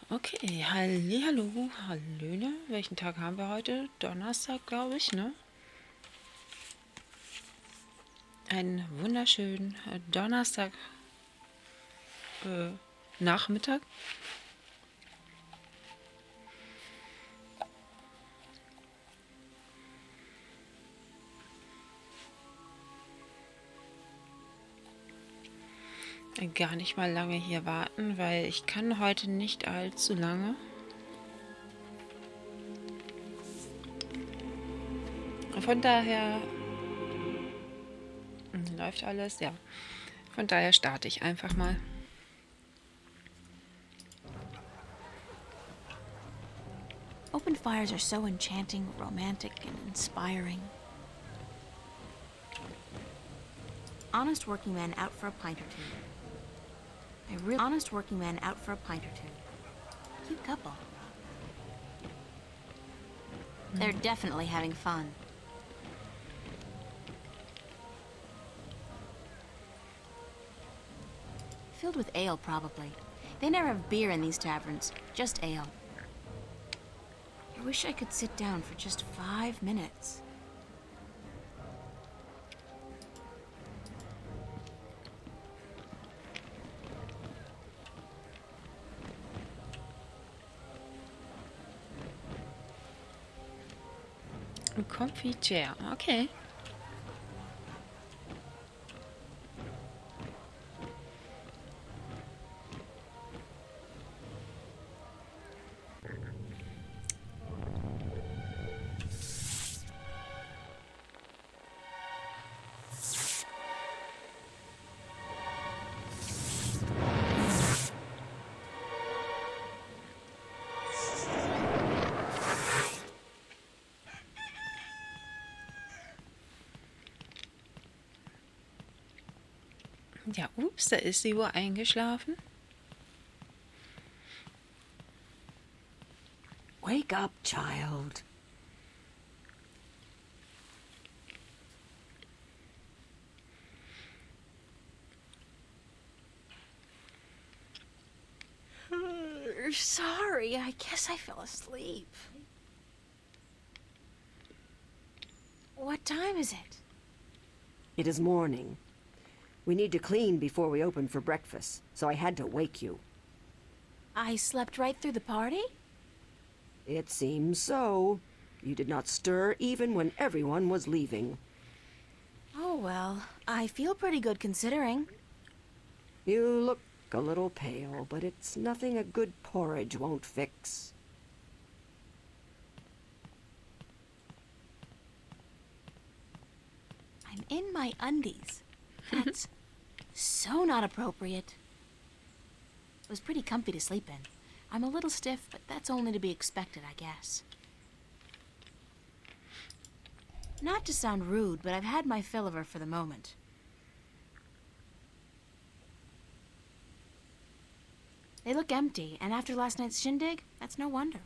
Okay, hallihallo, hallöne. Welchen Tag haben wir heute? Donnerstag, glaube ich, ne? Einen wunderschönen Donnerstag Nachmittag. Gar nicht mal lange hier warten, weil ich kann heute nicht allzu lange. Von daher läuft alles, ja. Von daher starte ich einfach mal. Open fires are so enchanting, romantic, and inspiring. Honest working man out for a pint or two. Honest working man out for a pint or two. Cute couple. They're definitely having fun. Filled with ale, probably. They never have beer in these taverns, just ale. I wish I could sit down for just 5 minutes. Comfy Chair, okay. Ja, ups, da ist sie wohl eingeschlafen. Wake up, child. Sorry, I guess I fell asleep. What time is it? It is morning. We need to clean before we open for breakfast, so I had to wake you. I slept right through the party? It seems so. You did not stir even when everyone was leaving. Oh well, I feel pretty good considering. You look a little pale, but it's nothing a good porridge won't fix. I'm in my undies. That's so not appropriate. It was pretty comfy to sleep in. I'm a little stiff, but that's only to be expected, I guess. Not to sound rude, but I've had my fill of her for the moment. They look empty, and after last night's shindig, that's no wonder.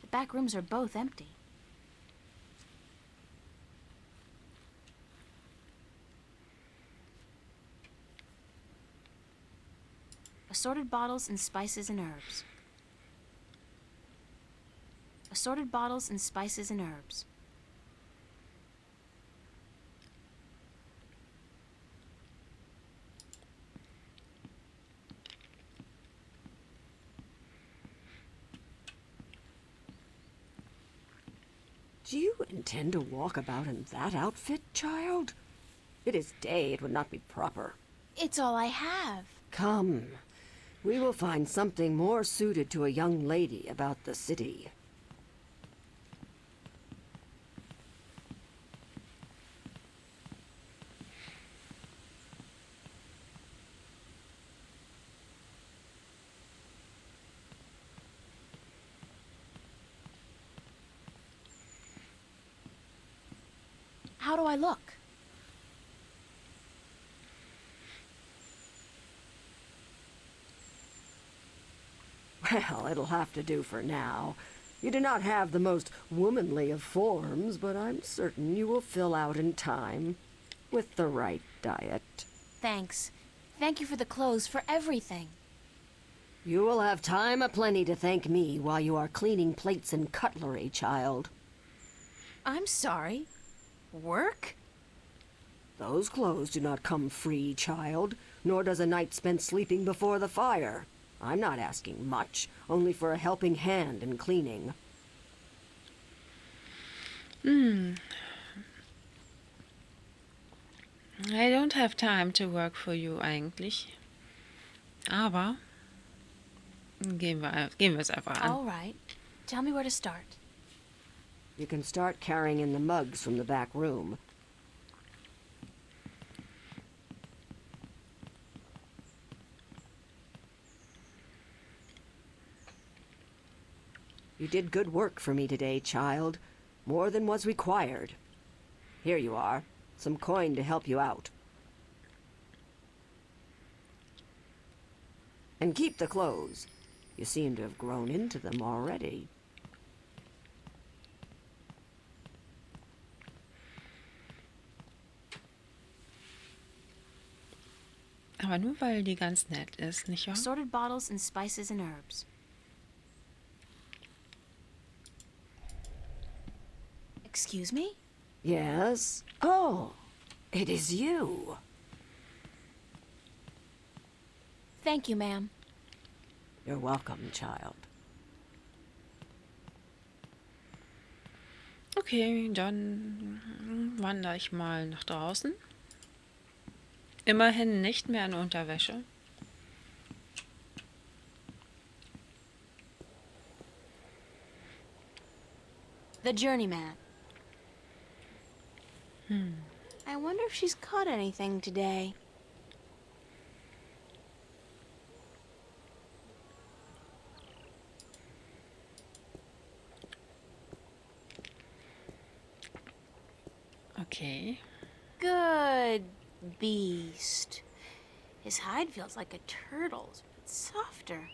The back rooms are both empty. Assorted bottles and spices and herbs. Assorted bottles and spices and herbs. Do you intend to walk about in that outfit, child? It is day, it would not be proper. It's all I have. Come. We will find something more suited to a young lady about the city. How do I look? Well, it'll have to do for now. You do not have the most womanly of forms, but I'm certain you will fill out in time. With the right diet. Thanks. Thank you for the clothes, for everything. You will have time aplenty to thank me while you are cleaning plates and cutlery, child. I'm sorry. Work? Those clothes do not come free, child, nor does a night spent sleeping before the fire. I'm not asking much, only for a helping hand in cleaning. I don't have time to work for you eigentlich. Aber gehen wir es einfach an. All right. Tell me where to start. You can start carrying in the mugs from the back room. You did good work for me today, child. More than was required. Here you are. Some coin to help you out. And keep the clothes. You seem to have grown into them already. Aber nur weil die ganz nett ist, nicht wahr? Assorted bottles and spices and herbs. Excuse me? Yes? Oh, it is you. Thank you, ma'am. You're welcome, child. Okay, dann wandere ich mal nach draußen. Immerhin nicht mehr in Unterwäsche. The journeyman. I wonder if she's caught anything today. Okay. Good beast. His hide feels like a turtle's, but softer.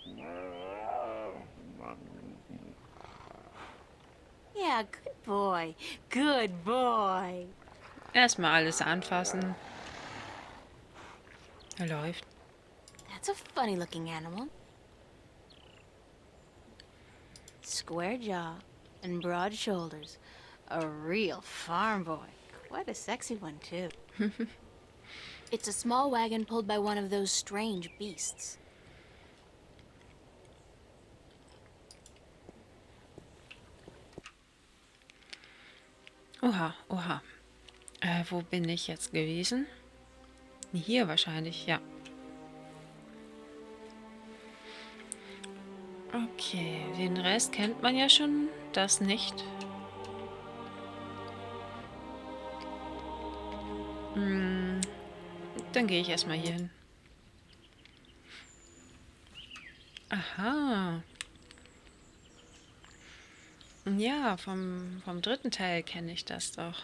Yeah, good boy. Good boy. Erstmal alles anfassen. Er läuft. That's a funny looking animal. Square jaw and broad shoulders. A real farm boy. Quite a sexy one, too. It's a small wagon pulled by one of those strange beasts. Oha, oha. Wo bin ich jetzt gewesen? Hier wahrscheinlich, ja. Okay, den Rest kennt man ja schon, das nicht. Dann gehe ich erstmal hier hin. Aha. Ja, vom dritten Teil kenne ich das doch.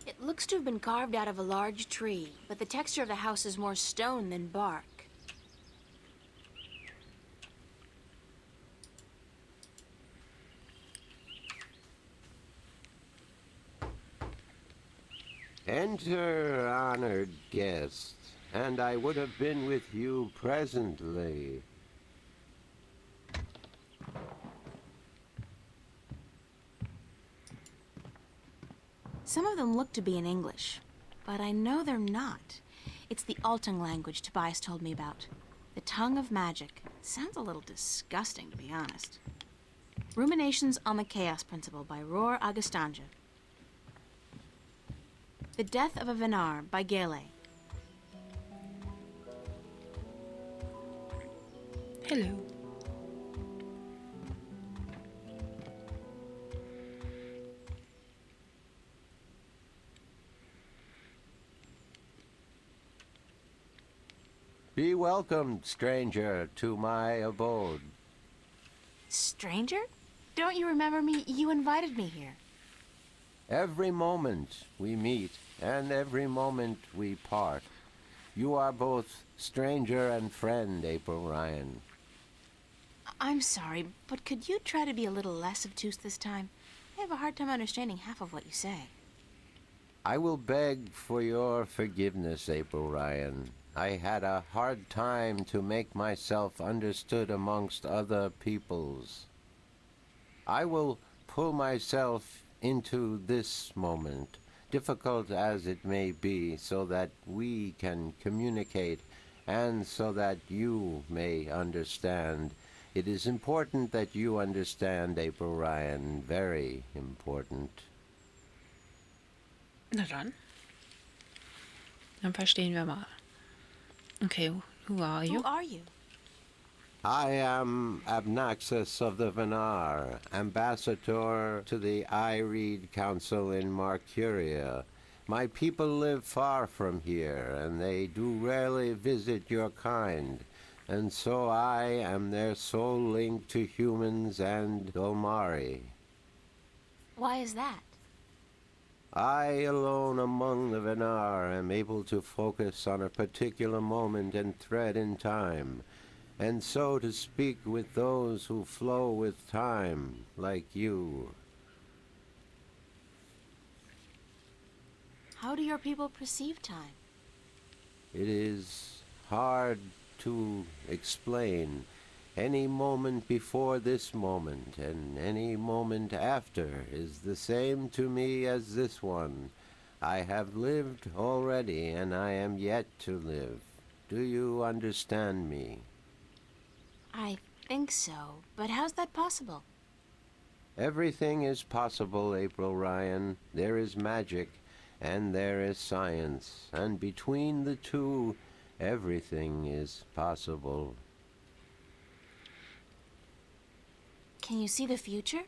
It looks to have been carved out of a large tree, but the texture of the house is more stone than bark. Enter, honored guest, and I would have been with you presently. Some of them look to be in English, but I know they're not. It's the Altung language Tobias told me about. The tongue of magic. Sounds a little disgusting, to be honest. Ruminations on the Chaos Principle by Roar Agastanja. The Death of a Venar by Gale. Hello. Be welcomed, stranger, to my abode. Stranger? Don't you remember me? You invited me here. Every moment we meet, and every moment we part. You are both stranger and friend, April Ryan. I'm sorry, but could you try to be a little less obtuse this time? I have a hard time understanding half of what you say. I will beg for your forgiveness, April Ryan. I had a hard time to make myself understood amongst other peoples. I will pull myself into this moment, difficult as it may be, so that we can communicate and so that you may understand. It is important that you understand, April Ryan, very important. Na dann. Dann verstehen wir mal. Okay, who are you? Who are you? I am Abnaxus of the Venar, ambassador to the Ireed Council in Marcuria. My people live far from here, and they do rarely visit your kind, and so I am their sole link to humans and Dolmari. Why is that? I alone among the Venar am able to focus on a particular moment and thread in time, and so to speak with those who flow with time, like you. How do your people perceive time? It is hard to explain. Any moment before this moment and any moment after is the same to me as this one. I have lived already, and I am yet to live. Do you understand me? I think so, but how's that possible? Everything is possible, April Ryan. There is magic, and there is science, and between the two, everything is possible. Can you see the future?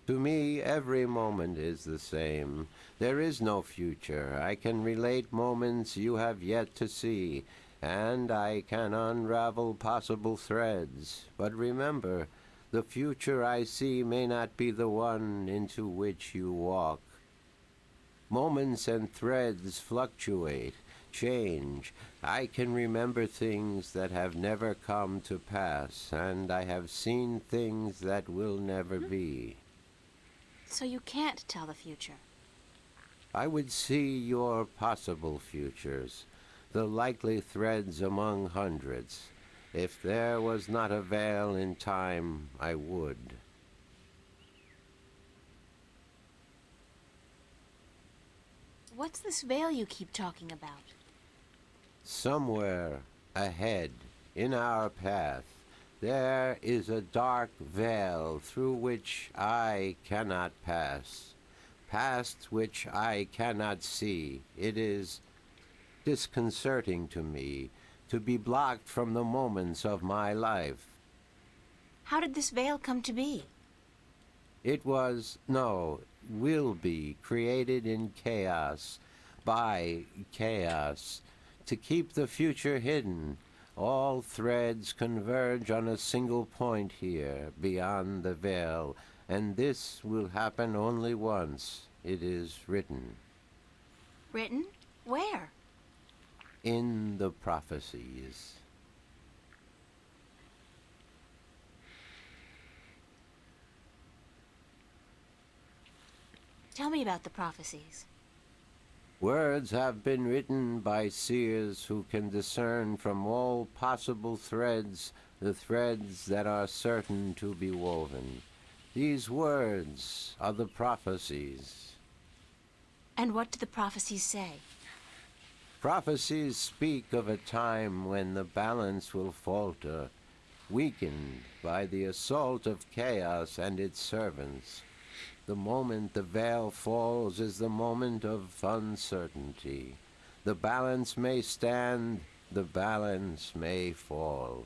To me, every moment is the same. There is no future. I can relate moments you have yet to see, and I can unravel possible threads. But remember, the future I see may not be the one into which you walk. Moments and threads fluctuate, change. I can remember things that have never come to pass, and I have seen things that will never be. So you can't tell the future. I would see your possible futures, the likely threads among hundreds. If there was not a veil in time, I would. What's this veil you keep talking about? Somewhere ahead, in our path, there is a dark veil through which I cannot pass, past which I cannot see. It is disconcerting to me to be blocked from the moments of my life. How did this veil come to be? It was, no, will be created in chaos, by chaos, to keep the future hidden. All threads converge on a single point here, beyond the veil, and this will happen only once. It is written. Written? Where? In the prophecies. Tell me about the prophecies. Words have been written by seers who can discern from all possible threads the threads that are certain to be woven. These words are the prophecies. And what do the prophecies say? Prophecies speak of a time when the balance will falter, weakened by the assault of chaos and its servants. The moment the veil falls is the moment of uncertainty. The balance may stand, the balance may fall.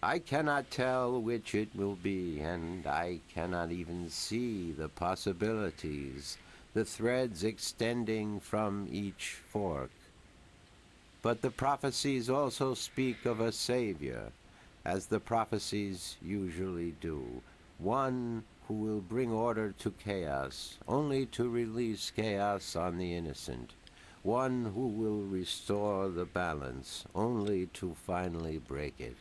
I cannot tell which it will be, and I cannot even see the possibilities, the threads extending from each fork. But the prophecies also speak of a Savior, as the prophecies usually do, one who will bring order to chaos, only to release chaos on the innocent, one who will restore the balance, only to finally break it.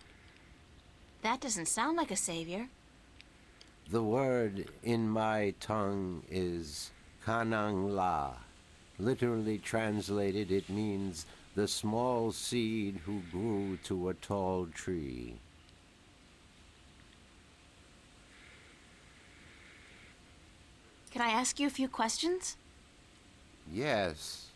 That doesn't sound like a savior. The word in my tongue is Kanang La. Literally translated, it means the small seed who grew to a tall tree. Can I ask you a few questions? Yes.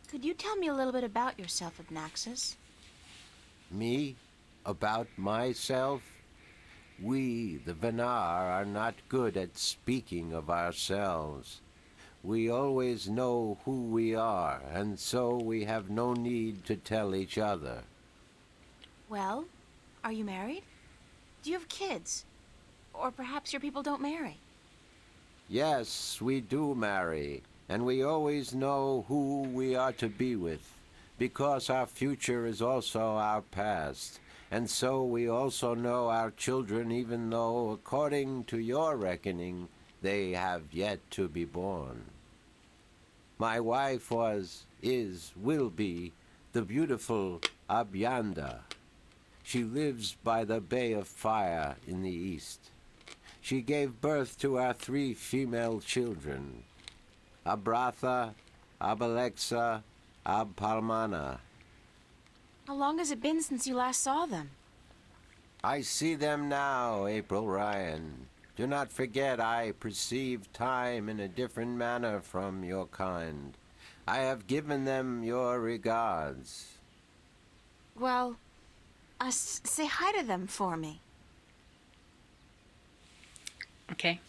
Could you tell me a little bit about yourself, Abnaxis? Me? About myself? We, the Venar, are not good at speaking of ourselves. We always know who we are, and so we have no need to tell each other. Well, are you married? Do you have kids? Or perhaps your people don't marry? Yes, we do marry, and we always know who we are to be with, because our future is also our past, and so we also know our children, even though, according to your reckoning, they have yet to be born. My wife will be, the beautiful Abyanda. She lives by the Bay of Fire in the east. She gave birth to our 3 female children, Abratha, Abalexa, Abpalmana. How long has it been since you last saw them? I see them now, April Ryan. Do not forget I perceive time in a different manner from your kind. I have given them your regards. Well, say hi to them for me. Okay.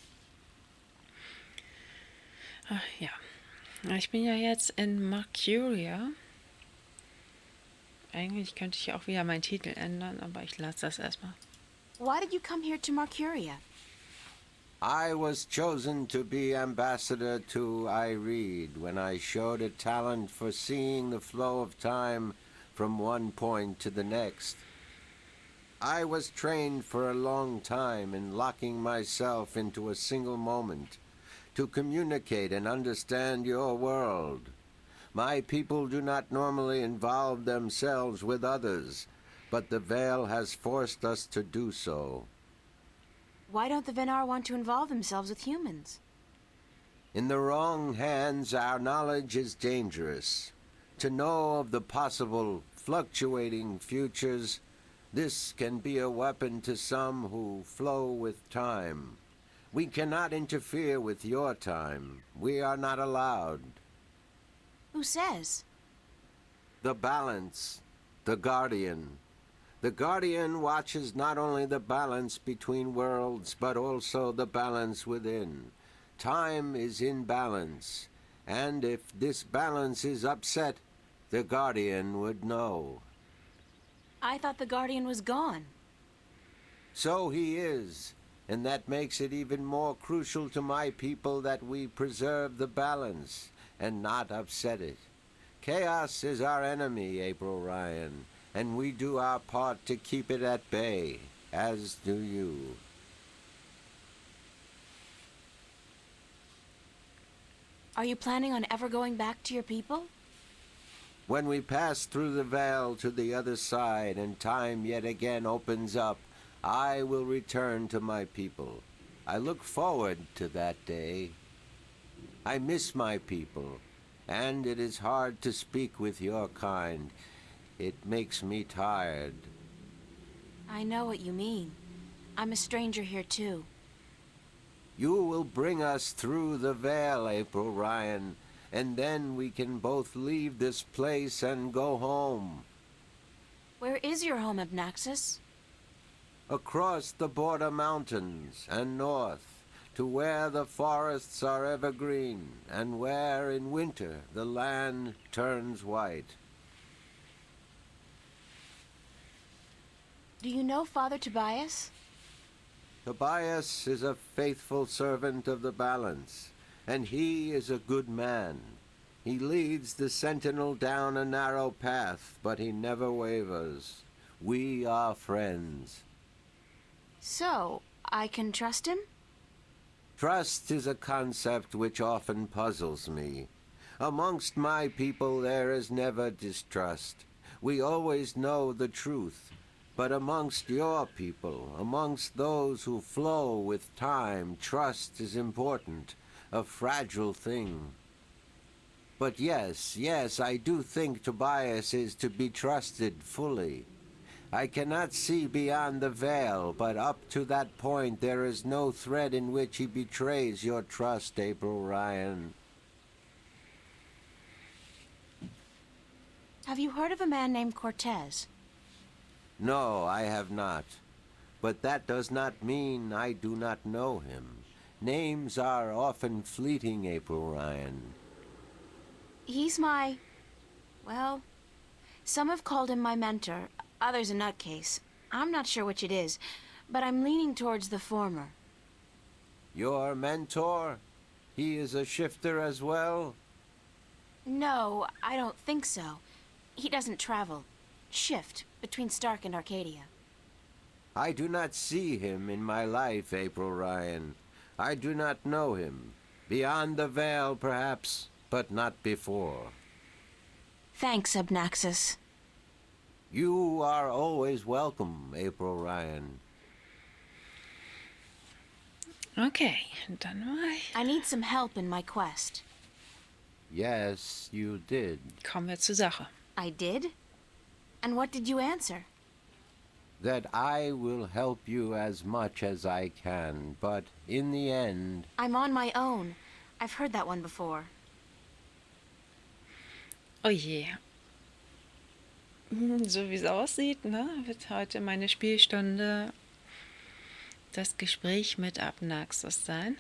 Ach, ja. Ich bin ja jetzt in Marcuria. Eigentlich könnte ich auch wieder meinen Titel ändern, aber ich lasse das erstmal. Why did you come here to Marcuria? I was chosen to be ambassador to Ireed when I showed a talent for seeing the flow of time from one point to the next. I was trained for a long time in locking myself into a single moment to communicate and understand your world. My people do not normally involve themselves with others, but the Veil has forced us to do so. Why don't the Venar want to involve themselves with humans? In the wrong hands, our knowledge is dangerous. To know of the possible fluctuating futures, this can be a weapon to some who flow with time. We cannot interfere with your time. We are not allowed. Who says? The balance, the guardian. The guardian watches not only the balance between worlds, but also the balance within. Time is in balance, and if this balance is upset, the guardian would know. I thought the Guardian was gone. So he is, and that makes it even more crucial to my people that we preserve the balance and not upset it. Chaos is our enemy, April Ryan, and we do our part to keep it at bay, as do you. Are you planning on ever going back to your people? When we pass through the veil to the other side and time yet again opens up, I will return to my people. I look forward to that day. I miss my people, and it is hard to speak with your kind. It makes me tired. I know what you mean. I'm a stranger here too. You will bring us through the veil, April Ryan, and then we can both leave this place and go home. Where is your home, Abnaxis? Across the border mountains and north, to where the forests are evergreen, and where in winter the land turns white. Do you know Father Tobias? Tobias is a faithful servant of the balance, and he is a good man. He leads the sentinel down a narrow path, but he never wavers. We are friends. So, I can trust him? Trust is a concept which often puzzles me. Amongst my people there is never distrust. We always know the truth. But amongst your people, amongst those who flow with time, trust is important, a fragile thing. But yes, I do think Tobias is to be trusted fully. I cannot see beyond the veil, but up to that point there is no thread in which he betrays your trust, April Ryan. Have you heard of a man named Cortez? No, I have not. But that does not mean I do not know him. Names are often fleeting, April Ryan. He's my... well, some have called him my mentor, others a nutcase. I'm not sure which it is, but I'm leaning towards the former. Your mentor? He is a shifter as well? No, I don't think so. He doesn't travel. Shift between Stark and Arcadia. I do not see him in my life, April Ryan. I do not know him. Beyond the veil, perhaps, but not before. Thanks, Abnaxus. You are always welcome, April Ryan. Okay, dann mal. I need some help in my quest. Yes, you did. Kommen wir zur Sache. I did? And what did you answer? That I will help you as much as I can, but in the end... I'm on my own. I've heard that one before. Oh je. So wie es aussieht, ne, wird heute meine Spielstunde das Gespräch mit Abnaxus sein.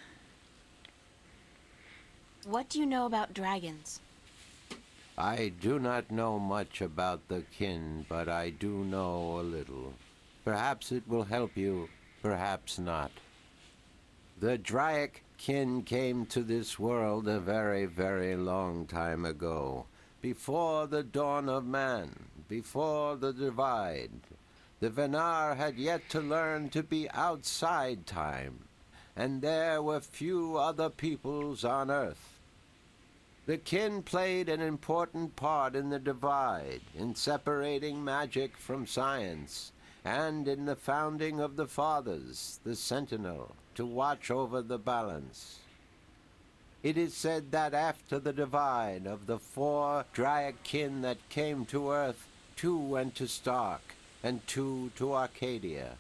What do you know about dragons? I do not know much about the kin, but I do know a little. Perhaps it will help you, perhaps not. The Draic kin came to this world a very, very long time ago, before the dawn of man, before the divide. The Venar had yet to learn to be outside time, and there were few other peoples on Earth. The kin played an important part in the divide, in separating magic from science, and in the founding of the Fathers, the Sentinel, to watch over the balance. It is said that after the divide of the 4 Draic kin that came to Earth, 2 went to Stark, and 2 to Arcadia.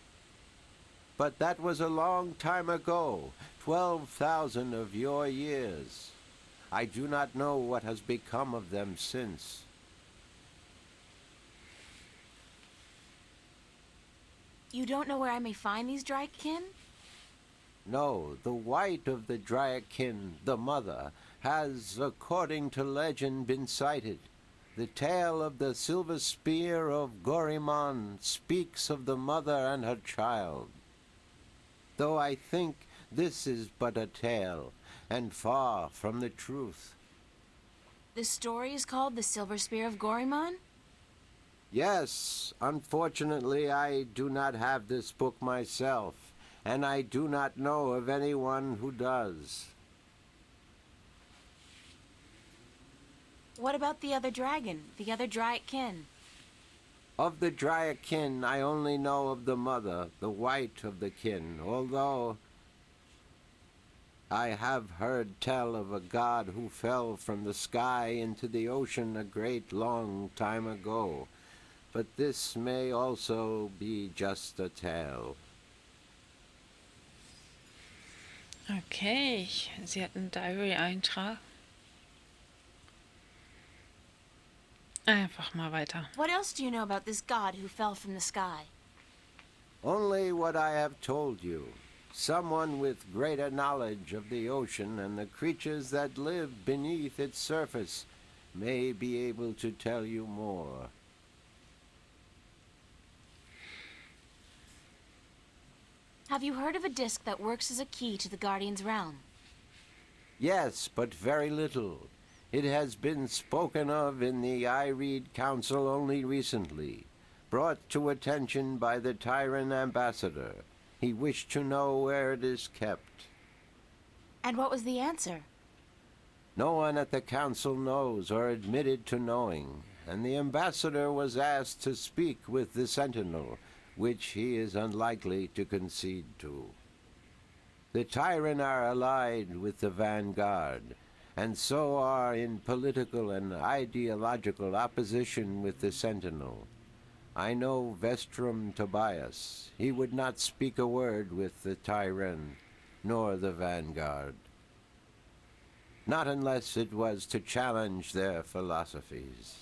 But that was a long time ago, 12,000 of your years. I do not know what has become of them since. You don't know where I may find these Drakekin? No, the white of the Draikin, the mother, has, according to legend, been sighted. The tale of the silver spear of Gorimon speaks of the mother and her child. Though I think this is but a tale, and far from the truth. The story is called The Silver Spear of Gorimon? Yes, unfortunately I do not have this book myself, and I do not know of anyone who does. What about the other dragon, the other Draikin? Of the Draic kin, I only know of the mother, the white of the kin, although I have heard tell of a god who fell from the sky into the ocean a great long time ago. But this may also be just a tale. Okay, sie hat einen Diary-Eintrag. Einfach mal weiter. What else do you know about this god who fell from the sky? Only what I have told you. Someone with greater knowledge of the ocean and the creatures that live beneath its surface may be able to tell you more. Have you heard of a disc that works as a key to the Guardian's realm? Yes, but very little. It has been spoken of in the Ireed Council only recently, brought to attention by the Tyrant Ambassador. He wished to know where it is kept. And what was the answer? No one at the council knows or admitted to knowing, and the ambassador was asked to speak with the Sentinel, which he is unlikely to concede to. The Tyran are allied with the vanguard, and so are in political and ideological opposition with the Sentinel. I know Vestrum Tobias. He would not speak a word with the Tyran, nor the vanguard. Not unless it was to challenge their philosophies.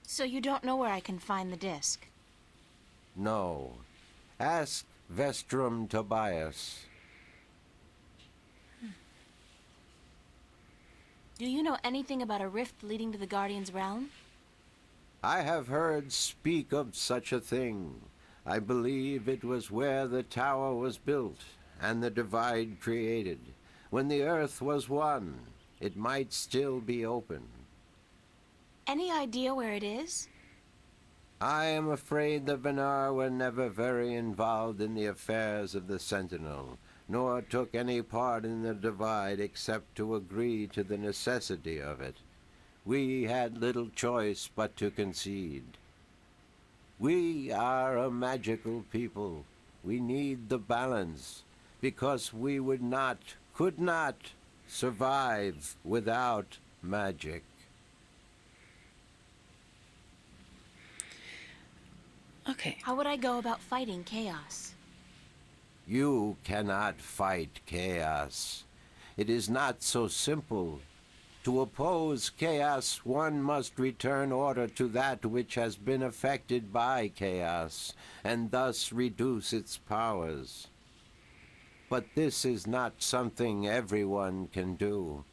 So you don't know where I can find the disc? No. Ask Vestrum Tobias. Do you know anything about a rift leading to the Guardian's realm? I have heard speak of such a thing. I believe it was where the tower was built and the divide created. When the earth was one, it might still be open. Any idea where it is? I am afraid the Venar were never very involved in the affairs of the Sentinel, nor took any part in the divide except to agree to the necessity of it. We had little choice but to concede. We are a magical people. We need the balance, because we could not survive without magic. Okay. How would I go about fighting chaos? You cannot fight chaos. It is not so simple. To oppose chaos, one must return order to that which has been affected by chaos, and thus reduce its powers. But this is not something everyone can do.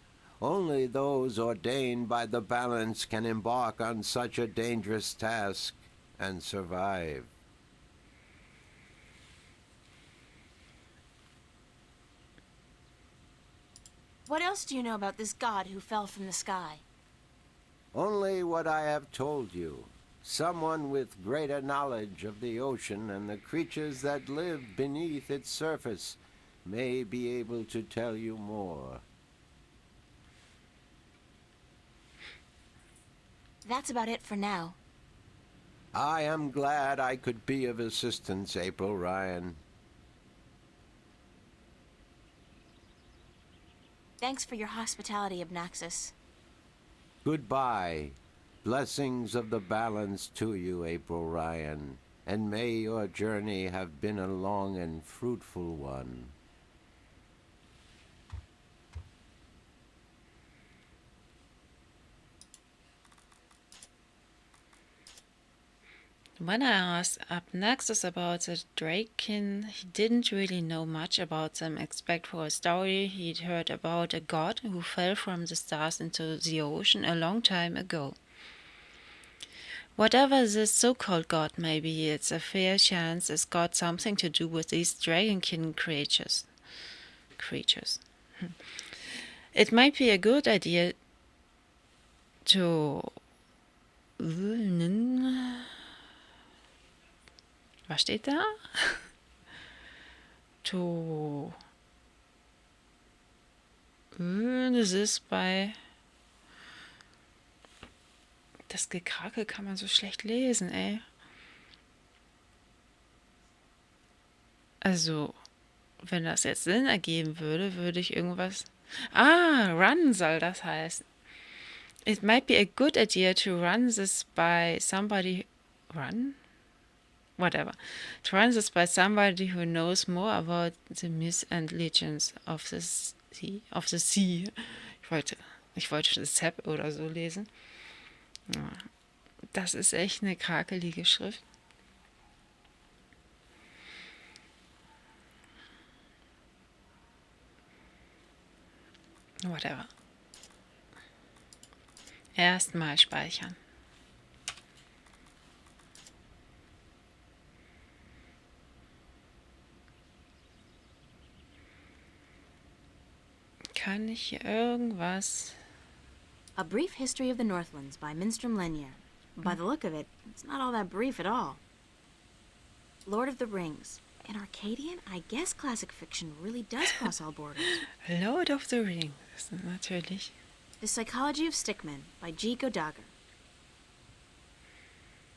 Only those ordained by the balance can embark on such a dangerous task and survive. What else do you know about this god who fell from the sky? Only what I have told you. Someone with greater knowledge of the ocean and the creatures that live beneath its surface may be able to tell you more. That's about it for now. I am glad I could be of assistance, April Ryan. Thanks for your hospitality, Obnaxus. Goodbye. Blessings of the balance to you, April Ryan, and may your journey have been a long and fruitful one. When I asked Obnaxus about the Draken, he didn't really know much about them except for a story he'd heard about a god who fell from the stars into the ocean a long time ago. Whatever this so-called god may be, it's a fair chance it's got something to do with these Dragonkin creatures. It might be a good idea to... Was steht da? To... Das ist bei... Das Gekrakel kann man so schlecht lesen, ey. Also, wenn das jetzt Sinn ergeben würde, würde ich irgendwas... Run soll das heißen. It might be a good idea to run this by somebody... Run? Whatever. To run this by somebody who knows more about the myths and legends of the sea. Ich wollte das Sepp oder so lesen. Ja, das ist echt eine krakelige Schrift. Whatever. Erstmal speichern. Kann ich hier irgendwas... A Brief History of the Northlands by Minstrom Lenier. By the look of it, it's not all that brief at all. Lord of the Rings. In Arcadian, I guess classic fiction really does cross all borders. Lord of the Rings, natürlich. The Psychology of Stickmen by G. Godager.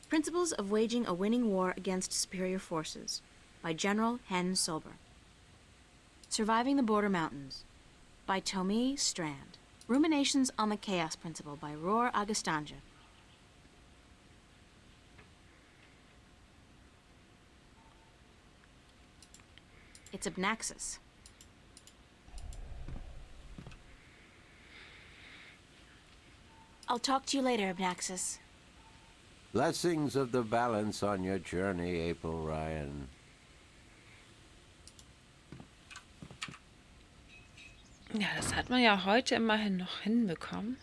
Principles of Waging a Winning War Against Superior Forces by General Hen Solber. Surviving the Border Mountains by Tomie Strand. Ruminations on the Chaos Principle by Roar Agastanja. It's Abnaxis. I'll talk to you later, Abnaxis. Blessings of the balance on your journey, April Ryan. Ja, das hat man ja heute immerhin noch hinbekommen.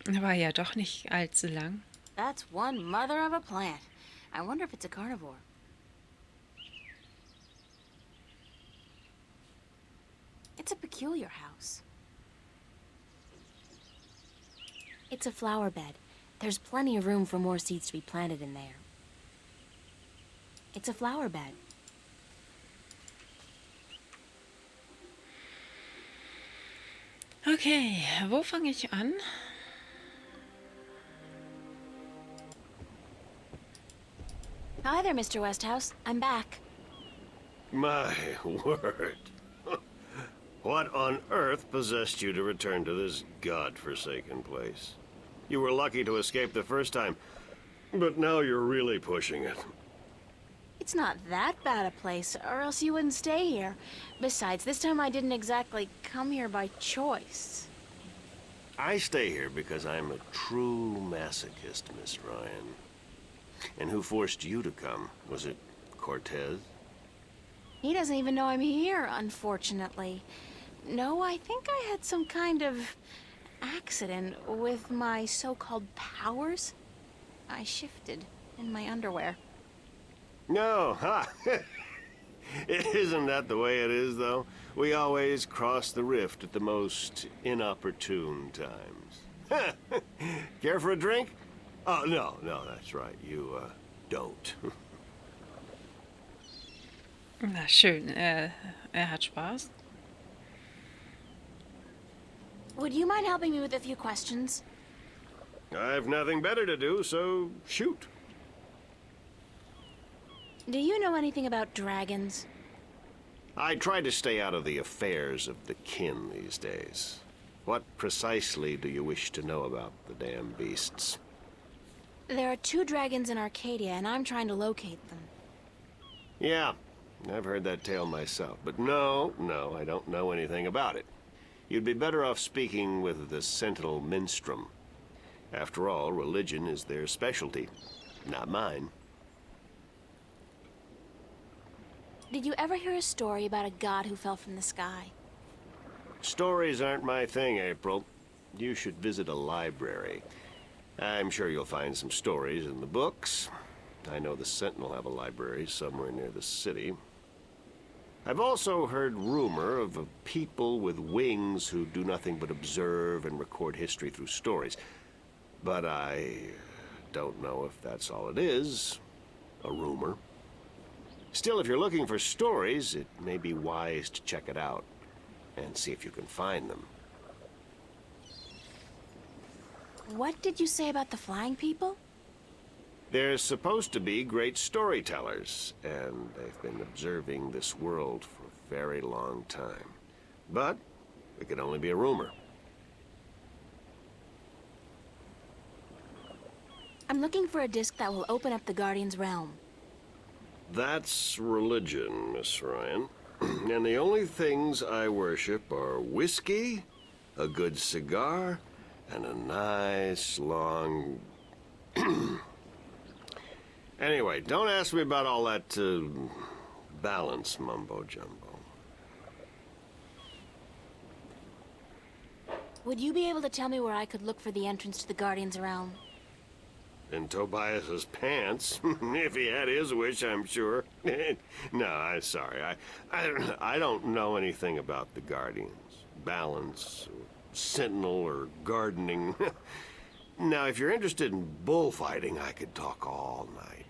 War ja doch nicht allzu lang. That's one mother of a plant. I wonder if it's a carnivore. It's a peculiar house. It's a flower bed. There's plenty of room for more seeds to be planted in there. It's a flower bed. Okay, wo fange ich an? Hi there, Mr. Westhouse. I'm back. My word. What on earth possessed you to return to this godforsaken place? You were lucky to escape the first time, but now you're really pushing it. It's not that bad a place, or else you wouldn't stay here. Besides, this time I didn't exactly come here by choice. I stay here because I'm a true masochist, Miss Ryan. And who forced you to come? Was it Cortez? He doesn't even know I'm here, unfortunately. No, I think I had some kind of accident with my so-called powers. I shifted in my underwear. No, ha! Isn't that the way it is, though? We always cross the rift at the most inopportune times. Care for a drink? Oh, no, that's right. You, don't. Na schön, hat Spaß. Would you mind helping me with a few questions? I've nothing better to do, so shoot. Do you know anything about dragons? I try to stay out of the affairs of the kin these days. What precisely do you wish to know about the damn beasts? There are 2 dragons in Arcadia, and I'm trying to locate them. Yeah, I've heard that tale myself, but no, I don't know anything about it. You'd be better off speaking with the Sentinel Minstrom. After all, religion is their specialty, not mine. Did you ever hear a story about a god who fell from the sky? Stories aren't my thing, April. You should visit a library. I'm sure you'll find some stories in the books. I know the Sentinel have a library somewhere near the city. I've also heard rumor of a people with wings who do nothing but observe and record history through stories. But I don't know if that's all it is. A rumor. Still, if you're looking for stories, it may be wise to check it out and see if you can find them. What did you say about the flying people? They're supposed to be great storytellers, and they've been observing this world for a very long time. But it could only be a rumor. I'm looking for a disc that will open up the Guardian's realm. That's religion, Miss Ryan. And the only things I worship are whiskey, a good cigar, and a nice long... Anyway, don't ask me about all that balance mumbo-jumbo. Would you be able to tell me where I could look for the entrance to the Guardian's realm? In Tobias's pants, if he had his wish, I'm sure. No, I'm sorry. I don't know anything about the Guardians, balance, or Sentinel, or gardening. Now, if you're interested in bullfighting, I could talk all night.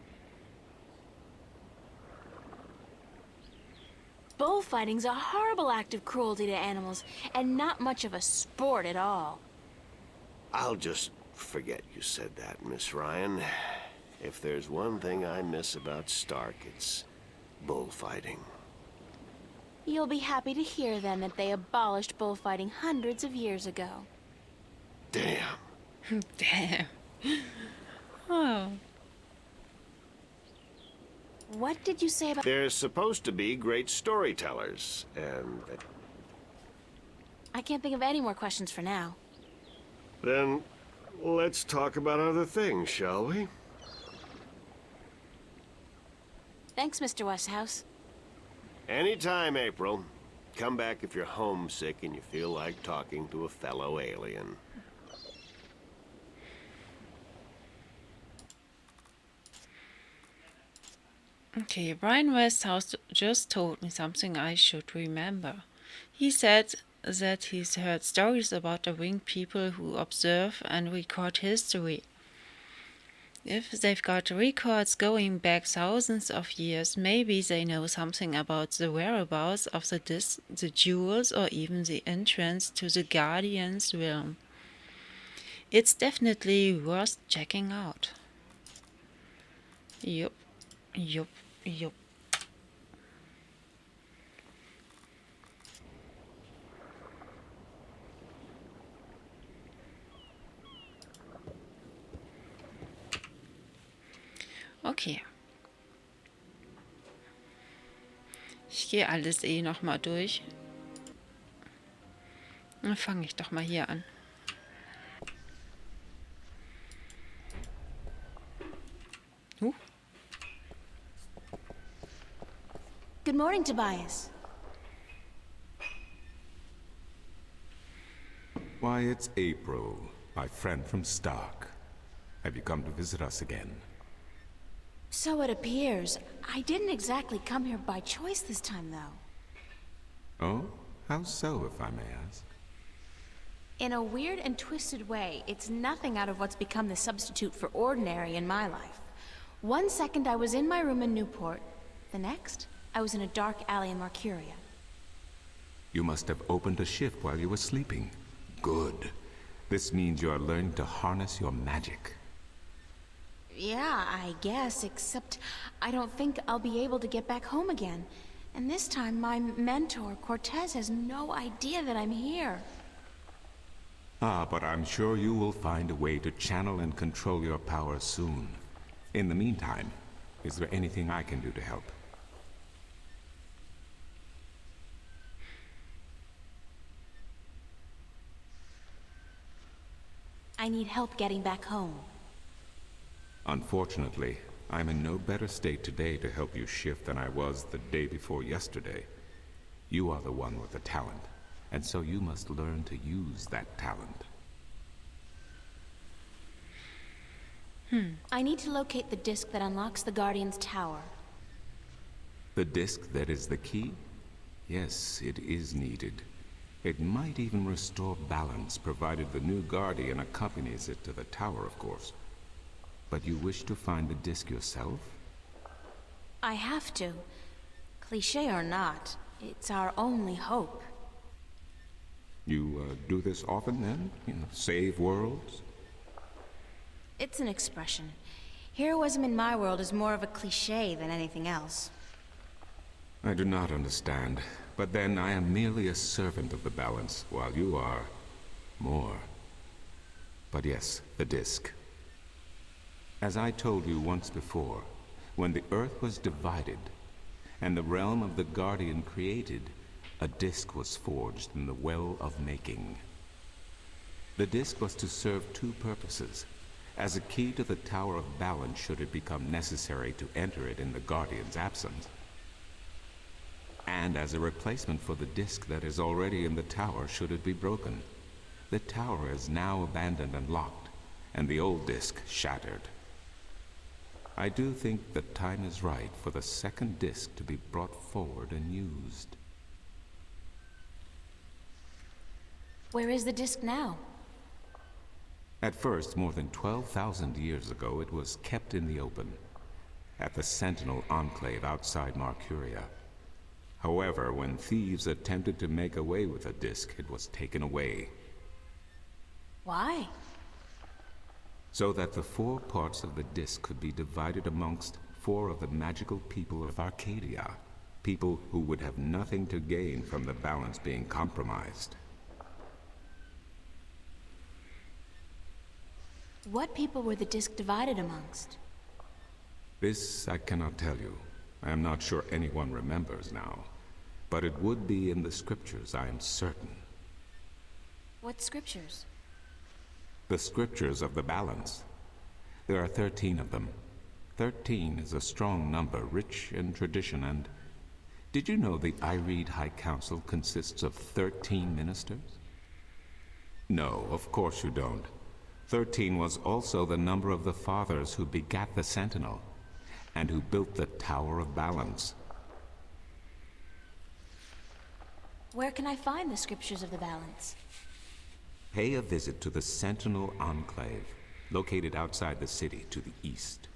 Bullfighting's a horrible act of cruelty to animals, and not much of a sport at all. I'll just forget you said that, Miss Ryan. If there's one thing I miss about Stark, it's bullfighting. You'll be happy to hear then that they abolished bullfighting hundreds of years ago. Damn. Damn. Oh. What did you say about... They're supposed to be great storytellers, and... I can't think of any more questions for now. Then, let's talk about other things, shall we? Thanks, Mr. Westhouse. Anytime, April. Come back if you're homesick and you feel like talking to a fellow alien. Okay, Brian Westhouse just told me something I should remember. He said that he's heard stories about the winged people who observe and record history. If they've got records going back thousands of years, maybe they know something about the whereabouts of the disc, the jewels, or even the entrance to the Guardian's realm. It's definitely worth checking out. Yup. Yup. Yup. Okay. Ich gehe alles nochmal durch. Dann fange ich doch mal hier an. Good morning, Tobias. Why, it's April, my friend from Stark. Have you come to visit us again? So it appears. I didn't exactly come here by choice this time, though. Oh? How so, if I may ask? In a weird and twisted way, it's nothing out of what's become the substitute for ordinary in my life. One second I was in my room in Newport. The next, I was in a dark alley in Marcuria. You must have opened a shift while you were sleeping. Good. This means you are learning to harness your magic. Yeah, I guess, except I don't think I'll be able to get back home again. And this time, my mentor, Cortez, has no idea that I'm here. Ah, but I'm sure you will find a way to channel and control your power soon. In the meantime, is there anything I can do to help? I need help getting back home. Unfortunately, I'm in no better state today to help you shift than I was the day before yesterday. You are the one with the talent, and so you must learn to use that talent. I need to locate the disc that unlocks the Guardian's tower. The disc that is the key? Yes, it is needed. It might even restore balance, provided the new Guardian accompanies it to the tower, of course. But you wish to find the disc yourself? I have to. Cliché or not, it's our only hope. You do this often, then? You know, save worlds? It's an expression. Heroism in my world is more of a cliché than anything else. I do not understand. But then I am merely a servant of the balance, while you are more. But yes, the disc. As I told you once before, when the Earth was divided, and the realm of the Guardian created, a disc was forged in the Well of Making. The disc was to serve two purposes: as a key to the Tower of Balance should it become necessary to enter it in the Guardian's absence, and as a replacement for the disc that is already in the tower should it be broken. The tower is now abandoned and locked, and the old disc shattered. I do think the time is right for the second disc to be brought forward and used. Where is the disc now? At first, more than 12,000 years ago, it was kept in the open, at the Sentinel Enclave outside Marcuria. However, when thieves attempted to make away with the disc, it was taken away. Why? so that the 4 parts of the disc could be divided amongst 4 of the magical people of Arcadia, people who would have nothing to gain from the balance being compromised. What people were the disc divided amongst? This I cannot tell you. I am not sure anyone remembers now. But it would be in the scriptures, I am certain. What scriptures? The scriptures of the balance. There are 13 of them. 13 is a strong number, rich in tradition, and... Did you know the Ireed High Council consists of 13 ministers? No, of course you don't. 13 was also the number of the fathers who begat the Sentinel, and who built the Tower of Balance. Where can I find the scriptures of the balance? Pay a visit to the Sentinel Enclave, located outside the city to the east.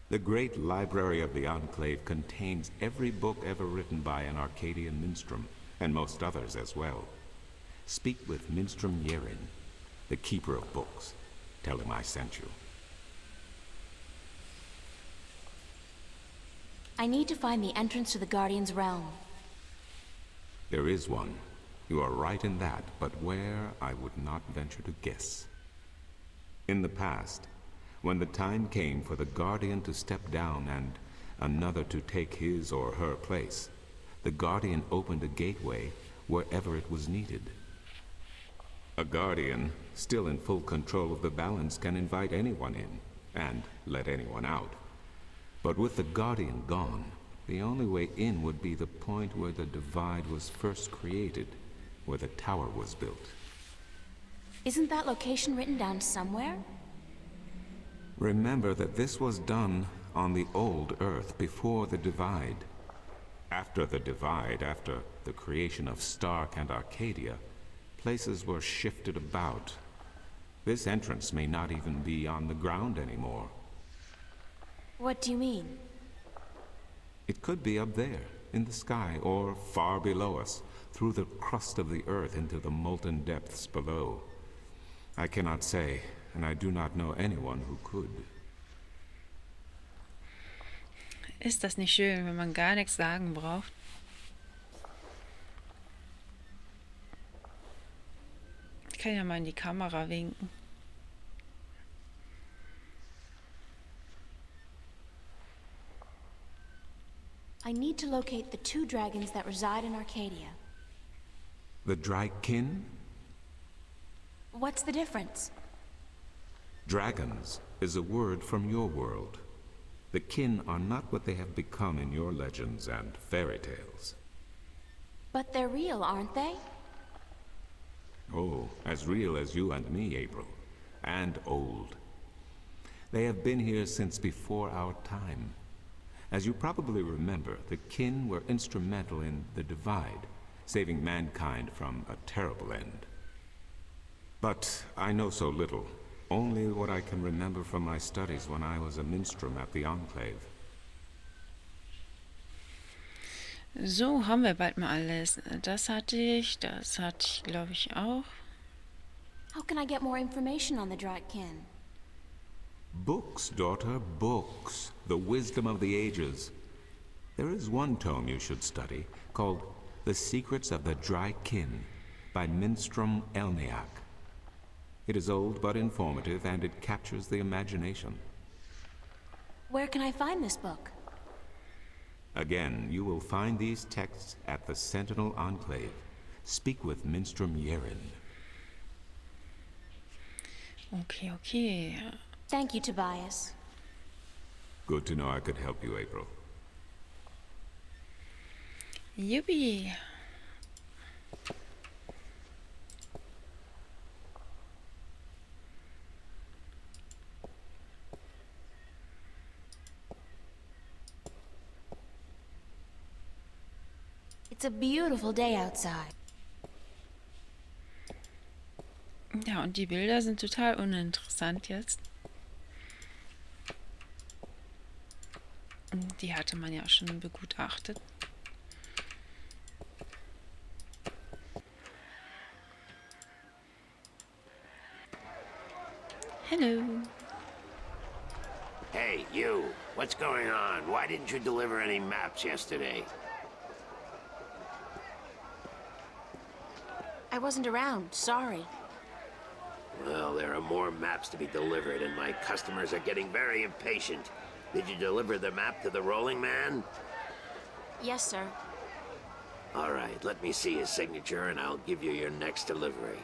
The great library of the Enclave contains every book ever written by an Arcadian minstrel, and most others as well. Speak with Minstrom Yerin, the keeper of books. Tell him I sent you. I need to find the entrance to the Guardian's realm. There is one. You are right in that, but where, I would not venture to guess. In the past, when the time came for the Guardian to step down and another to take his or her place, the Guardian opened a gateway wherever it was needed. A Guardian, still in full control of the balance, can invite anyone in, and let anyone out. But with the Guardian gone, the only way in would be the point where the Divide was first created, where the tower was built. Isn't that location written down somewhere? Remember that this was done on the old Earth before the Divide. After the Divide, after the creation of Stark and Arcadia, places were shifted about. This entrance may not even be on the ground anymore. What do you mean? It could be up there, in the sky, or far below us, through the crust of the earth into the molten depths below. I cannot say, and I do not know anyone who could. Ist das nicht schön, wenn man gar nichts sagen braucht? Ich kann ja mal in die Kamera winken. I need to locate the 2 dragons that reside in Arcadia. The Drykin? What's the difference? Dragons is a word from your world. The kin are not what they have become in your legends and fairy tales. But they're real, aren't they? Oh, as real as you and me, April. And old. They have been here since before our time. As you probably remember, the kin were instrumental in the Divide, saving mankind from a terrible end. But I know so little. Only what I can remember from my studies when I was a minstrel at the Enclave. So, haben wir bald mal alles. Das hatte ich glaube ich auch. How can I get more information on the Drakkin? Books, daughter, books. The wisdom of the ages. There is one tome you should study, called The Secrets of the Drykin, by Minstrom Elniak. It is old but informative, and it captures the imagination. Where can I find this book? Again, you will find these texts at the Sentinel Enclave. Speak with Minstrom Yerin. Okay. Thank you, Tobias. Good to know I could help you, April. Yippie. It's a beautiful day outside. Ja, und die Bilder sind total uninteressant jetzt. Die hatte man ja schon begutachtet. Hello. Hey, you. What's going on? Why didn't you deliver any maps yesterday? I wasn't around. Sorry. Well, there are more maps to be delivered, and my customers are getting very impatient. Did you deliver the map to the Rolling Man? Yes, sir. All right, let me see his signature, and I'll give you your next delivery.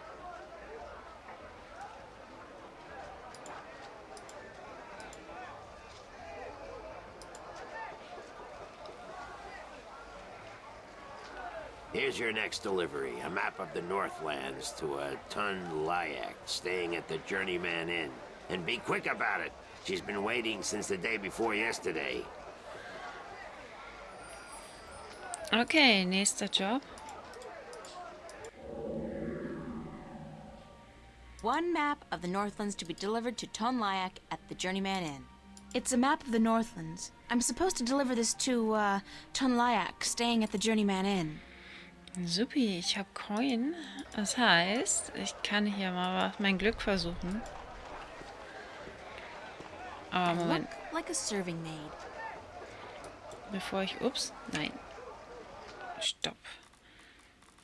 Here's your next delivery, a map of the Northlands to a Tun Layak, staying at the Journeyman Inn. And be quick about it. She's been waiting since the day before yesterday. Okay, nächster Job. One map of the Northlands to be delivered to Ton Layak at the Journeyman Inn. It's a map of the Northlands. I'm supposed to deliver this to, Ton Layak, staying at the Journeyman Inn. Supi, ich habe Coin. Das heißt, ich kann hier mal mein Glück versuchen. Aber I Moment, look like a serving maid. bevor ich... Ups, nein. Stopp.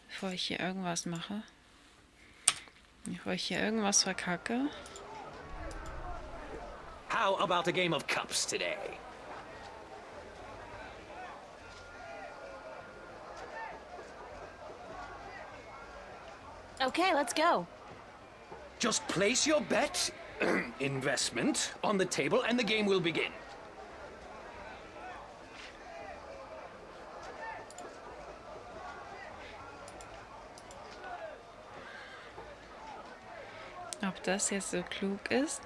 Bevor ich hier irgendwas mache. Bevor ich hier irgendwas verkacke. How about a game of cups today? Okay, let's go. Just place your bet, investment, on the table and the game will begin. Ob das jetzt so klug ist?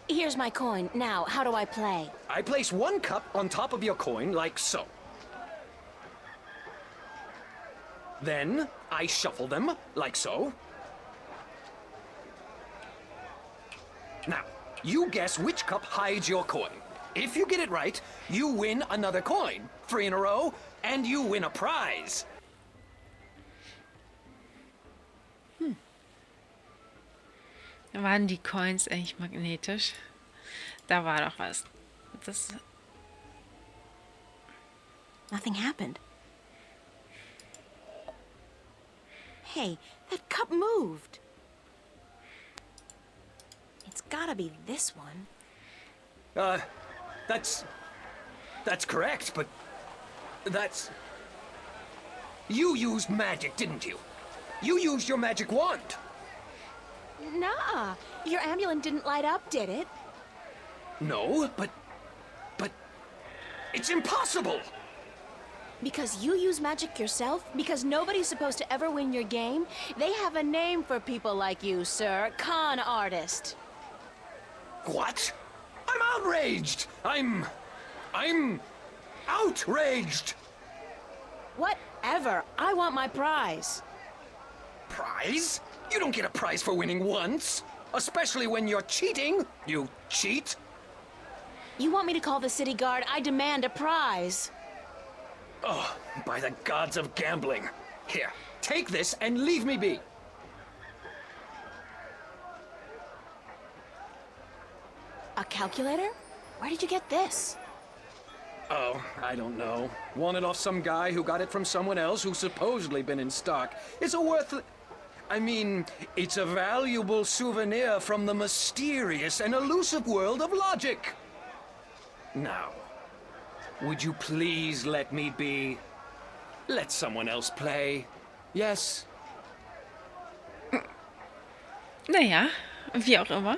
Here's my coin. Now, how do I play? I place one cup on top of your coin like so. Then I shuffle them like so. Now, you guess which cup hides your coin. If you get it right, you win another coin. 3 in a row, and you win a prize. Waren die Coins eigentlich magnetisch? Da war doch was. Das... Nothing happened. Hey, that cup moved. It's gotta be this one. That's correct, but that's... You used magic, didn't you? You used your magic wand. Nah, your amulet didn't light up, did it? No, but... It's impossible! Because you use magic yourself? Because nobody's supposed to ever win your game? They have a name for people like you, sir. Con artist. What? I'm outraged! I'm outraged! Whatever. I want my prize. Prize? You don't get a prize for winning once. Especially when you're cheating, you cheat. You want me to call the city guard? I demand a prize. Oh, by the gods of gambling. Here, take this and leave me be. A calculator? Where did you get this? Oh, I don't know. Won it off some guy who got it from someone else who's supposedly been in stock. It's it's a valuable souvenir from the mysterious and elusive world of logic. Now, would you please let me be? Let someone else play. Yes? Naja, wie auch immer.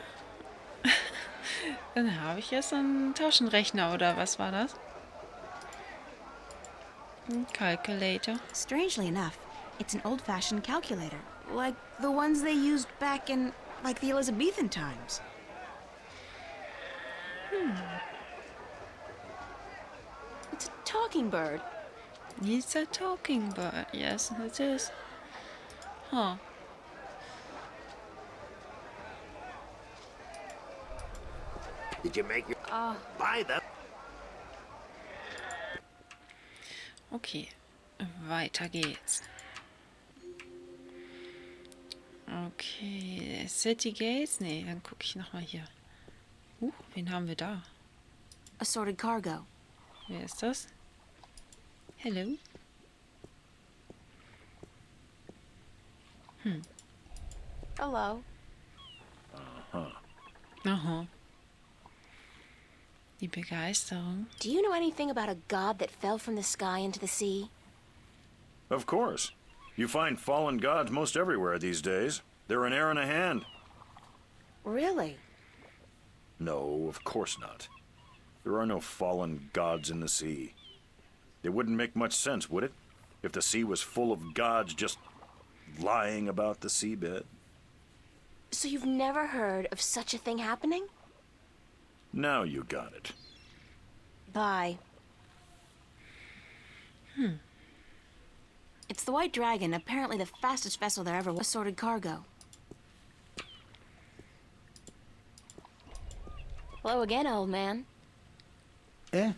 Dann habe ich jetzt einen Taschenrechner, oder was war das? Ein Calculator. Strangely enough, it's an old-fashioned calculator. Like the ones they used back in, like, the Elizabethan times. It's a talking bird. It's a talking bird. Yes, it is. Huh. Did you make your... Buy them? Okay, weiter geht's. Okay, City Gates? Nee, dann gucke ich nochmal hier. Wen haben wir da? Assorted cargo. Wer ist das? Hello? Hello. Aha. Die Begeisterung. Do you know anything about a god that fell from the sky into the sea? Of course. You find fallen gods most everywhere these days. They're an air and a hand. Really? No, of course not. There are no fallen gods in the sea. It wouldn't make much sense, would it? If the sea was full of gods just lying about the seabed. So you've never heard of such a thing happening? Now you got it. Bye. It's the White Dragon, apparently the fastest vessel there ever was. Assorted cargo. Hello again, old man. It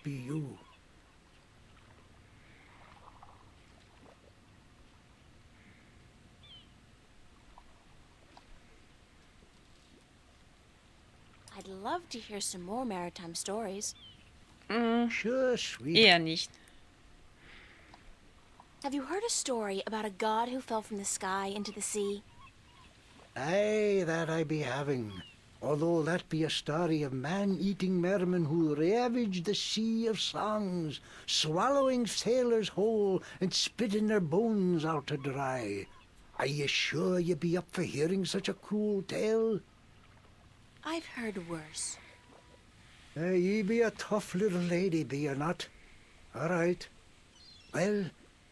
be you. I'd love to hear some more maritime stories. Sure, sweet. Eher nicht. Have you heard a story about a god who fell from the sky into the sea? Aye, that I be having. Although that be a story of man-eating mermen who ravaged the sea of songs, swallowing sailors whole and spitting their bones out to dry. Are you sure you be up for hearing such a cruel tale? I've heard worse. Ye be a tough little lady, be you not? All right. Well,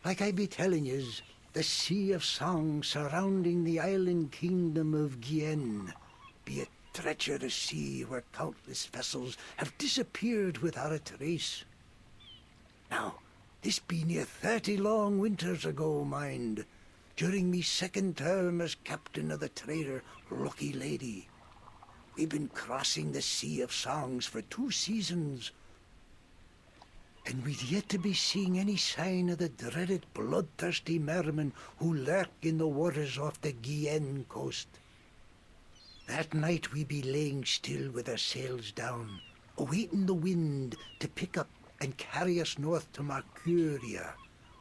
like I be telling yous, the Sea of Song surrounding the island kingdom of Gien be a treacherous sea where countless vessels have disappeared without a trace. Now, this be near 30 long winters ago, mind, during me second term as captain of the trader Lucky Lady. We've been crossing the Sea of Songs for 2 seasons, and we'd yet to be seeing any sign of the dreaded bloodthirsty mermen who lurk in the waters off the Guyenne coast. That night we be laying still with our sails down, awaiting the wind to pick up and carry us north to Mercuria,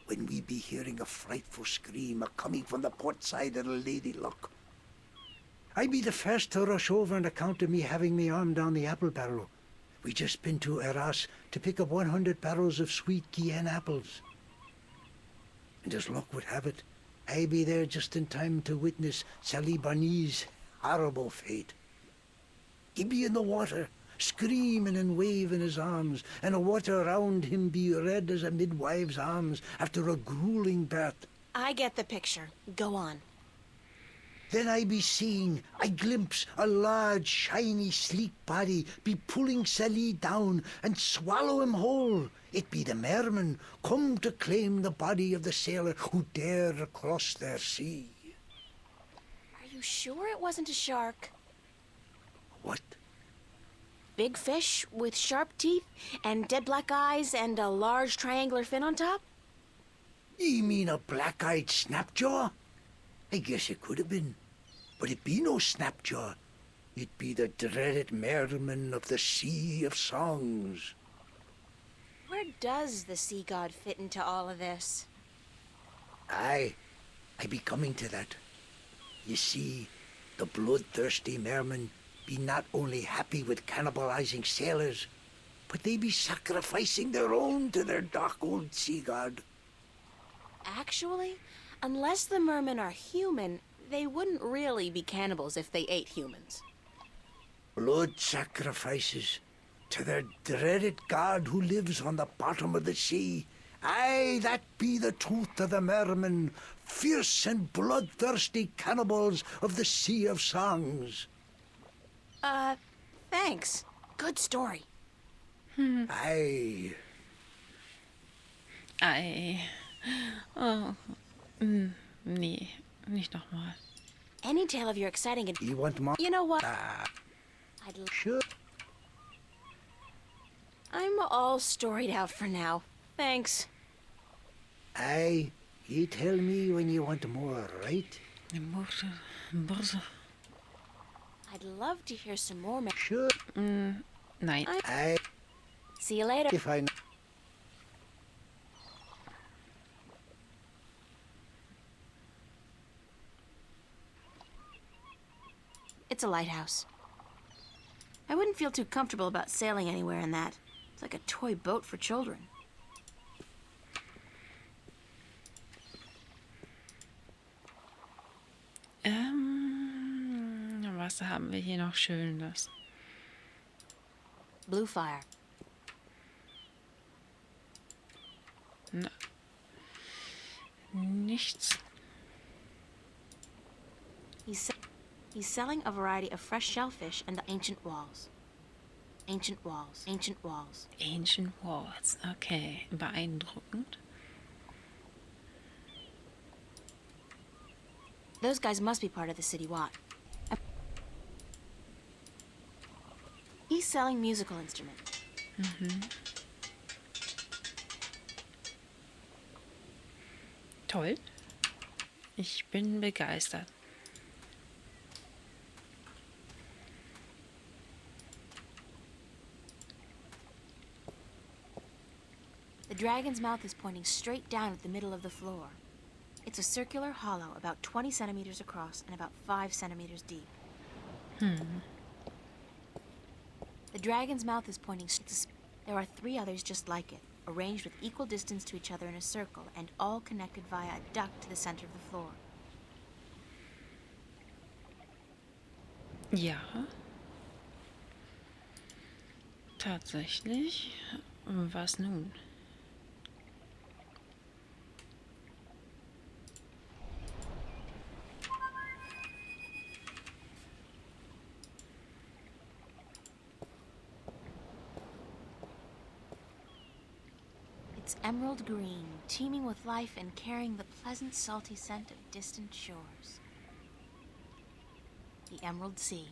when we be hearing a frightful scream a-coming from the port side of the Lady Luck. I be the first to rush over on account of me having me arm down the apple barrel. We just been to Arras to pick up 100 barrels of sweet Guyenne apples. And as luck would have it, I be there just in time to witness Sally Barney's horrible fate. He be in the water, screaming and waving his arms, and the water around him be red as a midwife's arms after a grueling birth. I get the picture. Go on. Then I be seeing, I glimpse a large, shiny, sleek body be pulling Sally down and swallow him whole. It be the mermen come to claim the body of the sailor who dared across their sea. Are you sure it wasn't a shark? What? Big fish with sharp teeth and dead black eyes and a large triangular fin on top? Ye mean a black-eyed snapjaw? I guess it could have been. But it be no snapjaw. It be the dreaded merman of the Sea of Songs. Where does the sea god fit into all of this? Aye, I be coming to that. You see, the bloodthirsty mermen be not only happy with cannibalizing sailors, but they be sacrificing their own to their dark old sea god. Actually, unless the mermen are human, they wouldn't really be cannibals if they ate humans. Blood sacrifices to their dreaded god who lives on the bottom of the sea. Aye, that be the truth of the mermen, fierce and bloodthirsty cannibals of the Sea of Songs. Thanks. Good story. Aye. Ei. Oh. Nee, nicht nochmal. Any tale of your exciting You want more? You know what? Sure. I'm all storied out for now. Thanks. Aye, You tell me when you want more, right? I'd love to hear some more. Sure. Nein. See you later. If I... It's a lighthouse. I wouldn't feel too comfortable about sailing anywhere in that. It's like a toy boat for children. Was haben wir hier noch Schönes? Blue Fire. Na, nichts. He's selling a variety of fresh shellfish and the ancient walls. Ancient walls. Ancient walls. Ancient Walls. Okay, beeindruckend. Those guys must be part of the city watch. He's selling musical instruments. Toll. Ich bin begeistert. The dragon's mouth is pointing straight down at the middle of the floor. It's a circular hollow about 20 centimeters across and about 5 centimeters deep. The dragon's mouth is pointing. There are 3 others just like it, arranged with equal distance to each other in a circle, and all connected via a duct to the center of the floor. Ja. Tatsächlich. Was nun? It's emerald green, teeming with life and carrying the pleasant, salty scent of distant shores. The Emerald Sea.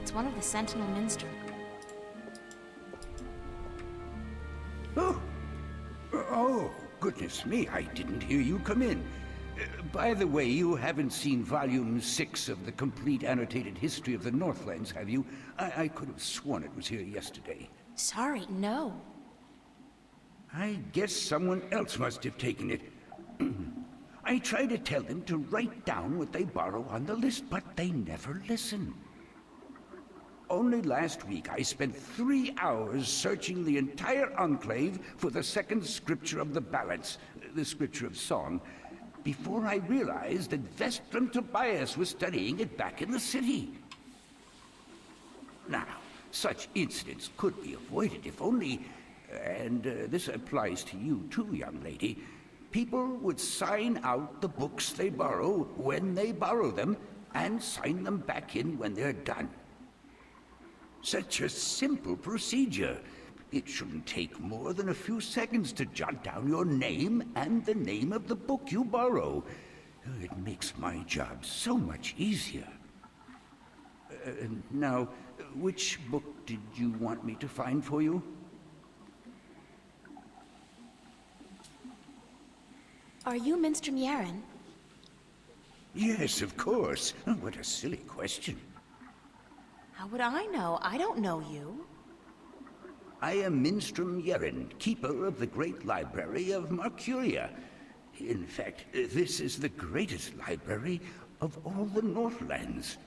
It's one of the Sentinel minstrels. Oh, goodness me, I didn't hear you come in. By the way, you haven't seen Volume 6 of the Complete Annotated History of the Northlands, have you? I could have sworn it was here yesterday. Sorry, no. I guess someone else must have taken it. I try to tell them to write down what they borrow on the list, but they never listen. Only last week I spent 3 hours searching the entire Enclave for the second scripture of the Balance, the scripture of song, before I realized that Vestrum Tobias was studying it back in the city. Now, such incidents could be avoided if only, and this applies to you too, young lady, people would sign out the books they borrow when they borrow them and sign them back in when they're done. Such a simple procedure. It shouldn't take more than a few seconds to jot down your name and the name of the book you borrow. It makes my job so much easier. Now, which book did you want me to find for you? Are you Minstrom Yaren? Yes, of course. Oh, what a silly question. How would I know? I don't know you. I am Minstrom Yeren, keeper of the great library of Marcuria. In fact, this is the greatest library of all the Northlands.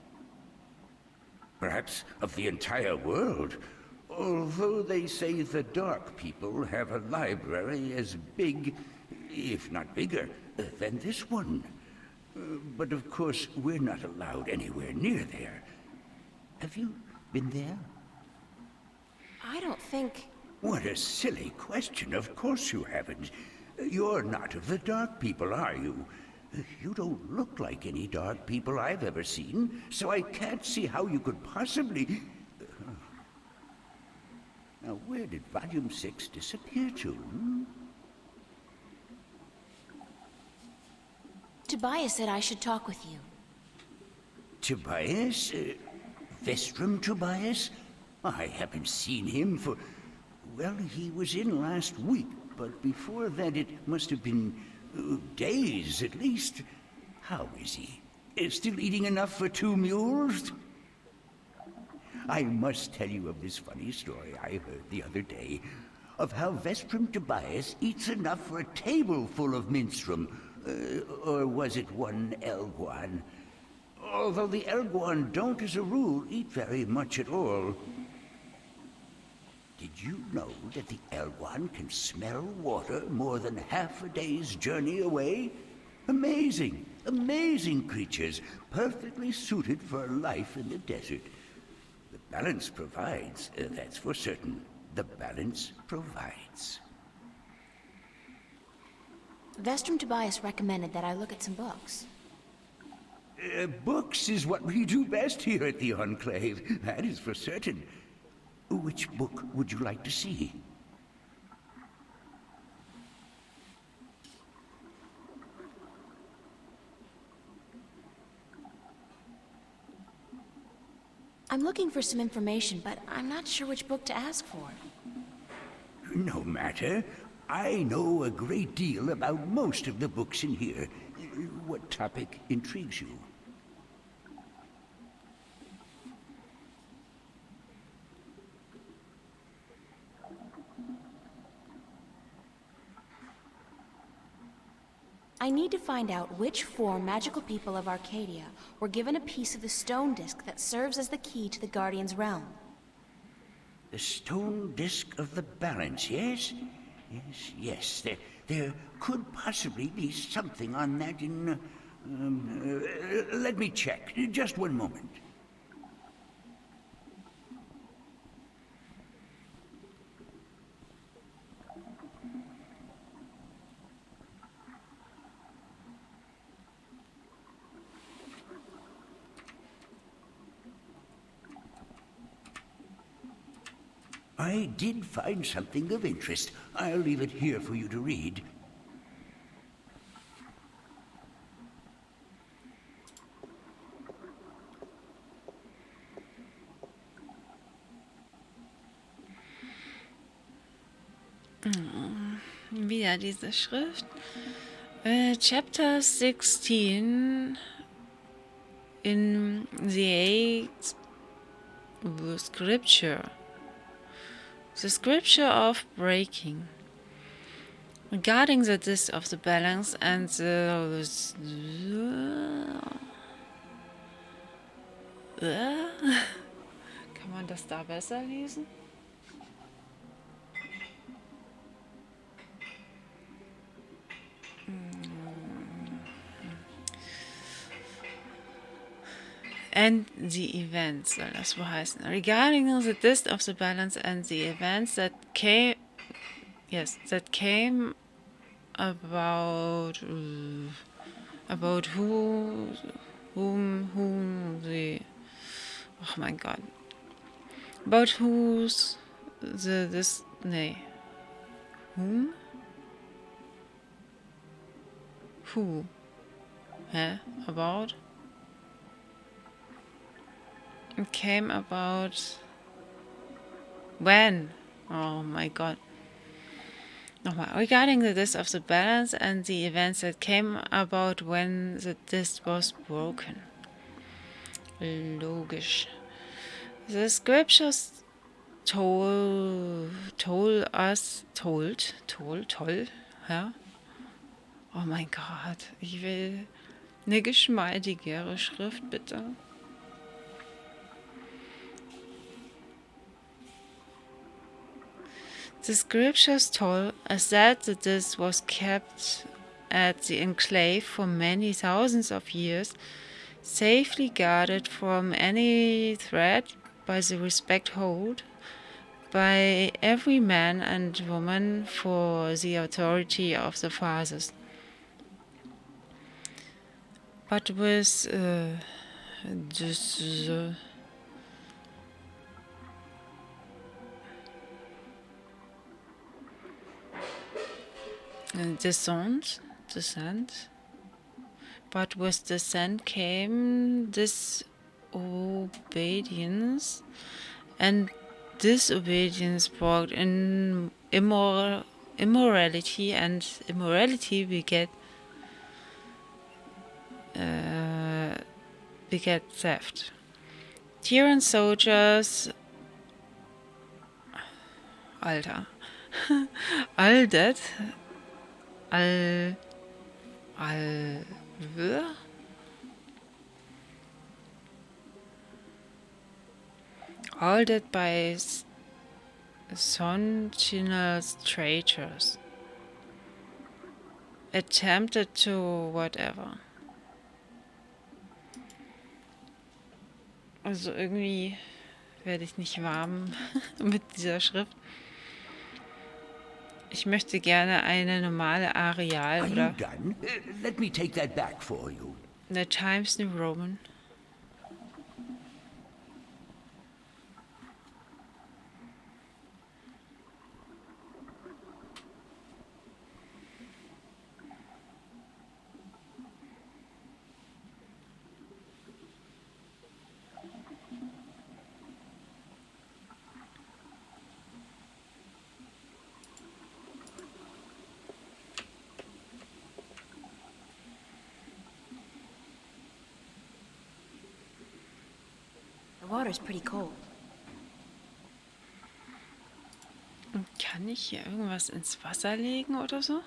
Perhaps of the entire world, although they say the Dark People have a library as big, if not bigger, than this one. But of course, we're not allowed anywhere near there. Have you been there? I don't think... What a silly question. Of course you haven't. You're not of the Dark People, are you? You don't look like any Dark People I've ever seen, so I can't see how you could possibly... Now, where did Volume 6 disappear to? Tobias said I should talk with you. Tobias? Vestrum Tobias? I haven't seen him for... Well, he was in last week, but before that it must have been days at least. How is he? Still eating enough for 2 mules? I must tell you of this funny story I heard the other day, of how Vestrum Tobias eats enough for a table full of minstrum. Or was it one Elguan? Although the Elguan don't, as a rule, eat very much at all. Did you know that the Elguan can smell water more than half a day's journey away? Amazing, amazing creatures, perfectly suited for life in the desert. The balance provides, that's for certain. The balance provides. Vestrum Tobias recommended that I look at some books. Books is what we do best here at the Enclave, that is for certain. Which book would you like to see? I'm looking for some information, but I'm not sure which book to ask for. No matter. I know a great deal about most of the books in here. What topic intrigues you? I need to find out which 4 magical people of Arcadia were given a piece of the stone disc that serves as the key to the Guardian's realm. The stone disc of the balance, yes? Yes. There could possibly be something on that in... let me check. Just one moment. I did find something of interest. I'll leave it here for you to read. Wieder diese Schrift. Chapter 16 in the 8th scripture. The scripture of breaking. Regarding the disc of the balance and the... Kann man das da besser lesen? And the events, soll das wohl heißen. Regarding the disc of the balance and the events that came, about whom the, oh mein Gott, about whose whom, who, about. It came about when? Oh my god. Nochmal. Regarding the disc of the balance and the events that came about when the disc was broken. Logisch. The scriptures told us, toll, ja? Oh mein Gott, ich will eine geschmeidigere Schrift, bitte. The scriptures told us that the disc was kept at the Enclave for many thousands of years, safely guarded from any threat by the respect held by every man and woman for the authority of the fathers. But with this... Descent. But with descent came disobedience, and disobedience brought in immorality, and immorality beget theft. Tyrann soldiers, Alter, all that, all that by Son'Chinal's traitors, attempted to whatever. Also irgendwie werde ich nicht warm mit dieser Schrift. Ich möchte gerne eine normale Arial Are oder you done? Let me take that back for you. eine Times New Roman. The water's pretty cold. Kann ich hier irgendwas ins Wasser legen oder so?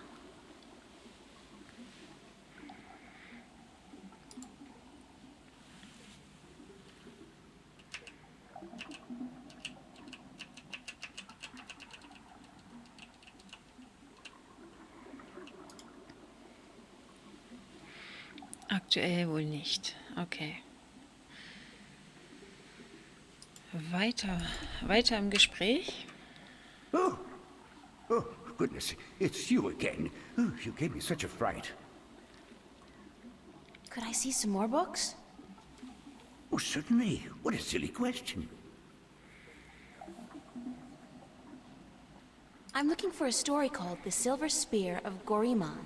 Aktuell wohl nicht. Okay. Weiter im Gespräch. Oh, goodness, it's you again. Oh, you gave me such a fright. Could I see some more books? Oh, certainly. What a silly question. I'm looking for a story called The Silver Spear of Goriman.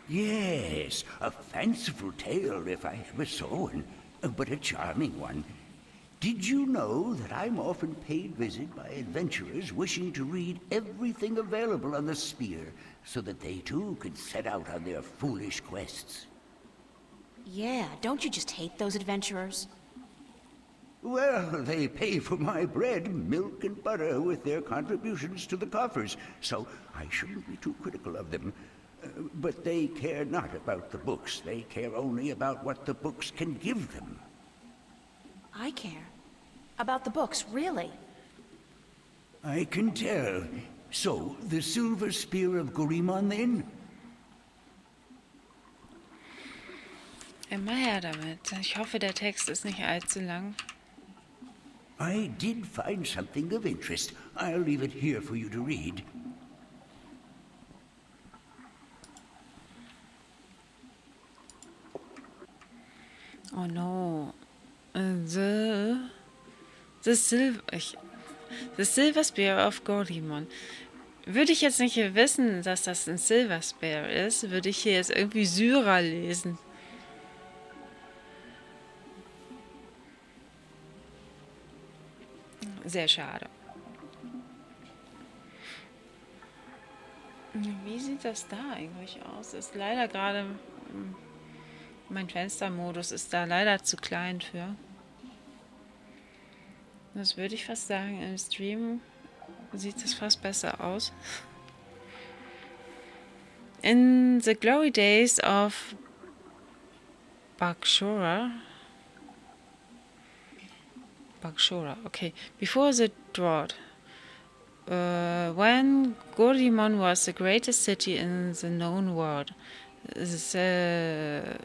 Yes, a fanciful tale if I ever saw one, but a charming one. Did you know that I'm often paid visit by adventurers wishing to read everything available on the spear so that they too can set out on their foolish quests? Yeah, don't you just hate those adventurers? Well, they pay for my bread, milk, and butter with their contributions to the coffers, so I shouldn't be too critical of them. But they care not about the books. They care only about what the books can give them. I care. About the books, really. I can tell. So, the Silver Spear of Goriman, then? Immer her damit. Ich hoffe, der Text ist nicht allzu lang. I did find something of interest. I'll leave it here for you to read. Oh no. The Silver Spear of Goriman. Würde ich jetzt nicht wissen, dass das ein Silver Spear ist, würde ich hier jetzt irgendwie Syrer lesen. Sehr schade. Wie sieht das da eigentlich aus? Ist leider gerade... Mein Fenstermodus ist da leider zu klein für. Das würde ich fast sagen, im Stream sieht es fast besser aus. In the glory days of Bakshora, okay, before the drought, when Goriman was the greatest city in the known world, the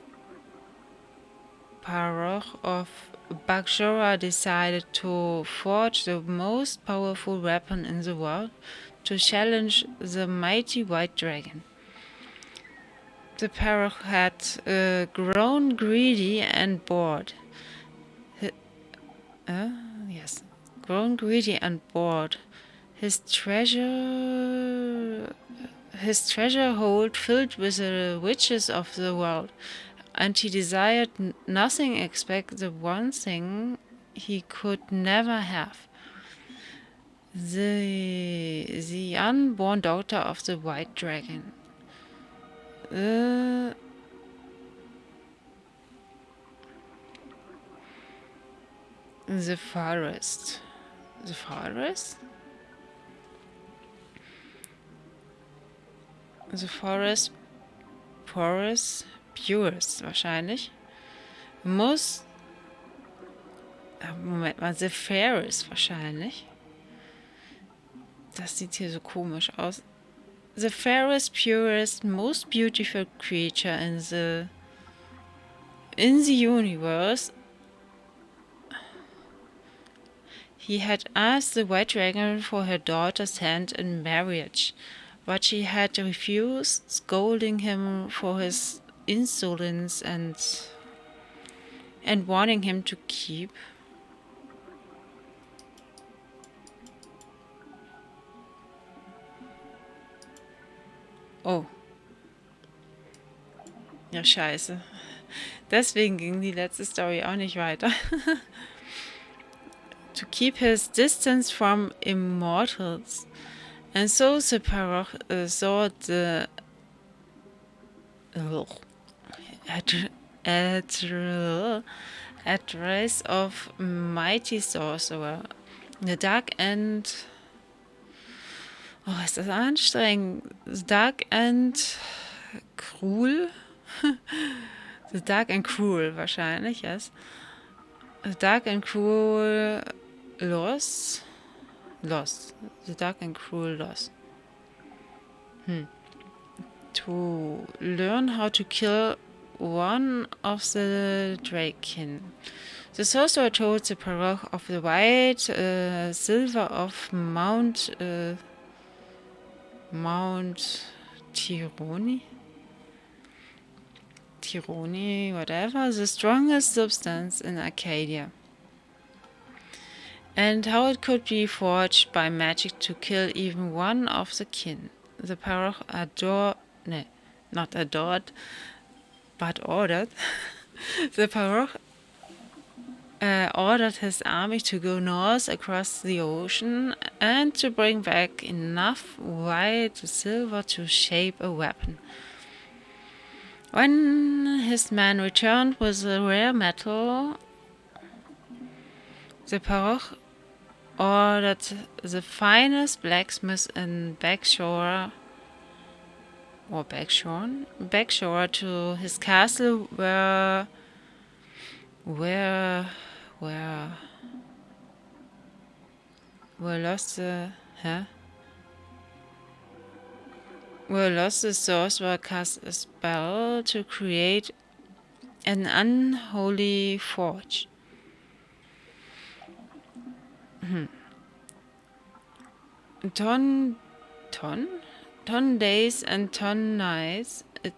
Paroch of Bakshora decided to forge the most powerful weapon in the world to challenge the mighty white dragon. The Paroch had grown greedy and bored. Grown greedy and bored. His his treasure hold filled with the riches of the world, and he desired nothing except the one thing he could never have. The unborn daughter of the White Dragon. The forest. The forest? The forest purest wahrscheinlich. Muss. Moment mal, the fairest wahrscheinlich. Das sieht hier so komisch aus. The fairest, purest, most beautiful creature in the universe. He had asked the White Dragon for her daughter's hand in marriage, but she had refused, scolding him for his insolence and warning him to keep. Oh. Ja, scheiße. Deswegen ging die letzte Story auch nicht weiter. To keep his distance from immortals. And so Sephiroth saw the address of mighty sorcerer. The dark and... Oh, ist das anstrengend. The dark and cruel? The dark and cruel wahrscheinlich, yes. The dark and cruel loss. The dark and cruel loss. To learn how to kill one of the Draken. The sorcerer told the Sephiroth of the white silver of Mount Tironi, whatever, the strongest substance in Arcadia, and how it could be forged by magic to kill even one of the kin. The Sephiroth ordered. The Sephiroth ordered his army to go north across the ocean and to bring back enough white silver to shape a weapon. When his men returned with the rare metal, the Sephiroth ordered the finest blacksmith in Backshore to his castle where lost the sorcerer cast a spell to create an unholy forge. 10 days and 10 nights it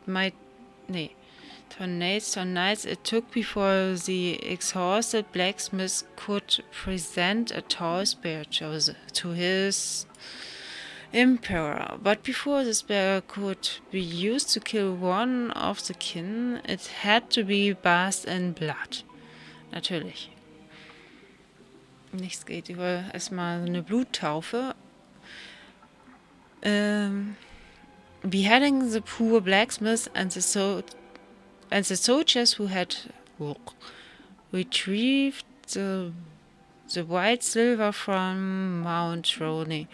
took before the exhausted blacksmith could present a tall spear to his emperor. But before the spear could be used to kill one of the kin, it had to be bathed in blood. Natürlich. Nichts geht über erstmal eine Bluttaufe. Beheading the poor blacksmith and the soldiers who had retrieved the white silver from Mount Tironi.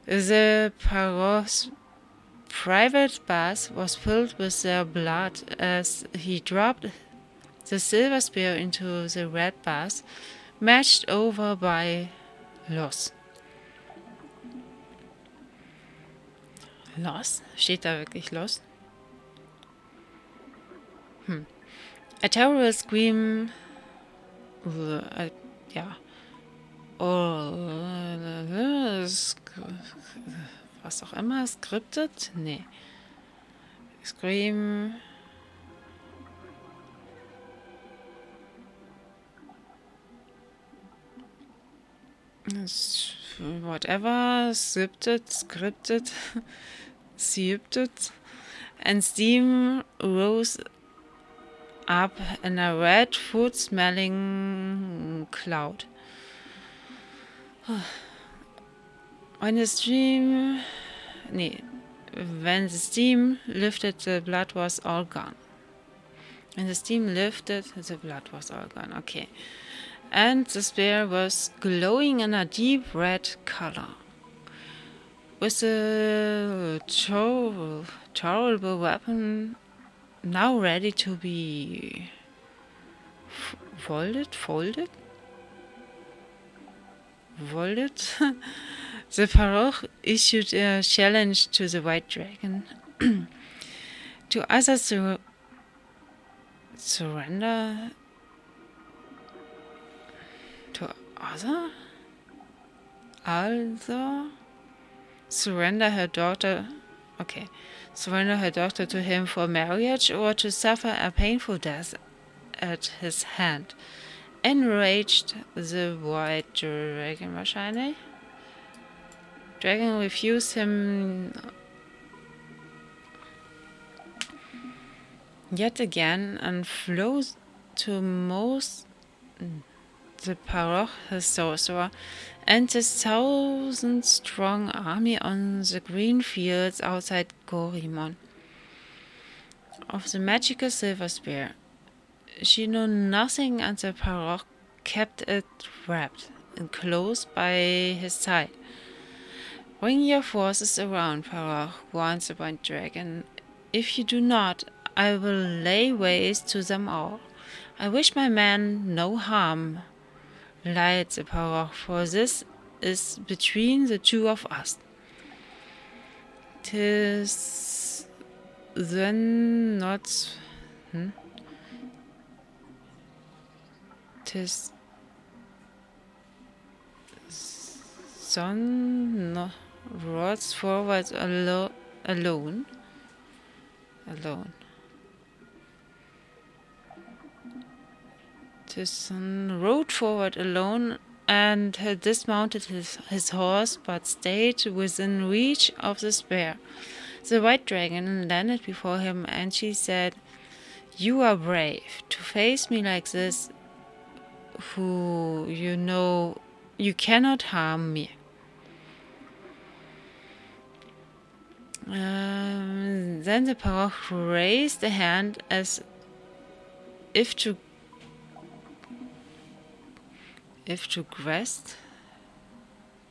The Sephiroth's private bath was filled with their blood as he dropped the silver spear into the red bath, matched over by Loss. Loss? Steht da wirklich Loss? A terrible scream. Ja. Was auch immer. Scripted? Nee. Scream. Whatever. Scripted. sipped, and steam rose up in a red food-smelling cloud. When the steam lifted, the blood was all gone. When the steam lifted, the blood was all gone. Okay. And the spear was glowing in a deep red color. With the terrible weapon now ready to be folded, the Parrot issued a challenge to the White Dragon to either surrender to him for marriage, or to suffer a painful death at his hand. Enraged, the White Dragon wahrscheinlich. Dragon refused him yet again and flew to most the Parrot, his sorcerer, and his 1,000-strong army on the green fields outside Gorimon. Of the magical silver spear, she knew nothing, and the Parrot kept it wrapped and close by his side. Bring your forces around, Parrot, warned the White Dragon. If you do not, I will lay waste to them all. I wish my men no harm, lied the Parrot, for this is between the two of us. 'Tis then not... Tis... Son rods forward alone. Tyson rode forward alone and had dismounted his horse, but stayed within reach of the spear. The White Dragon landed before him, and she said, "You are brave to face me like this, who you know you cannot harm me." Then the Parrot raised a hand as if to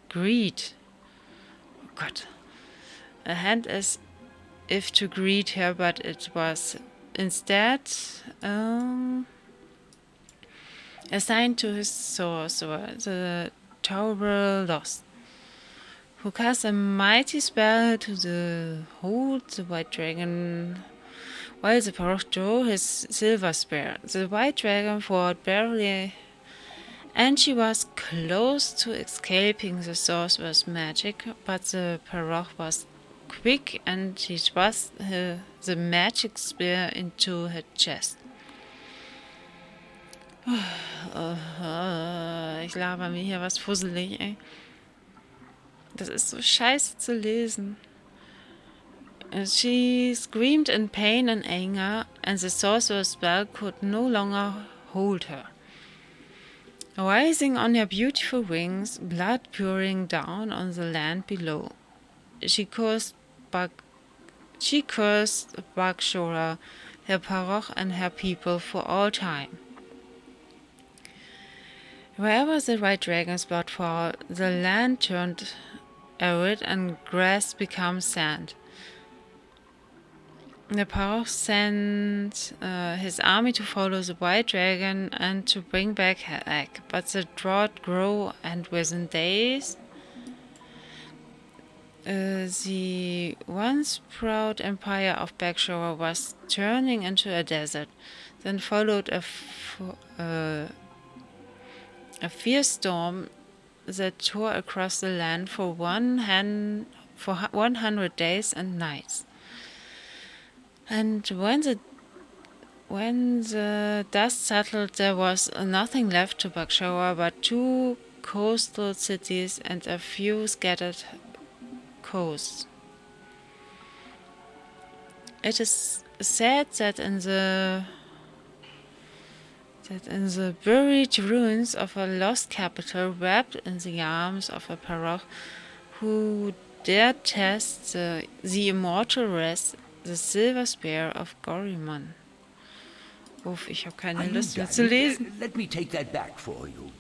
greet. Oh God. A hand as if to greet her, but it was instead assigned to his sorcerer, the terrible Lost, who cast a mighty spell to hold the White Dragon, while the Parrot drew his silver spear. The White Dragon fought barely, and she was close to escaping the sorcerer's magic, but the Parrot was quick, and she thrust the magic spear into her chest. Ich laber mir hier was fusselig, ey. Das ist so scheiße zu lesen. She screamed in pain and anger, and the sorcerer's spell could no longer hold her. Rising on her beautiful wings, blood pouring down on the land below, she cursed Bagshora, her Parrot, and her people for all time. Wherever the White Dragon's blood fell, the land turned arid and grass became sand. The Parrot sent his army to follow the White Dragon and to bring back her egg, but the drought grew, and within days the once proud empire of Bagshora was turning into a desert. Then followed a fierce storm that tore across the land for 100 days and nights. And when the dust settled, there was nothing left to Bagshora but 2 coastal cities and a few scattered coasts. It is said that in the buried ruins of a lost capital, wrapped in the arms of a Parach, who dared test the immortal rest, the silver spear of Gorimon. Uff, ich habe keine Lust mehr zu lesen. Let me take that back for you.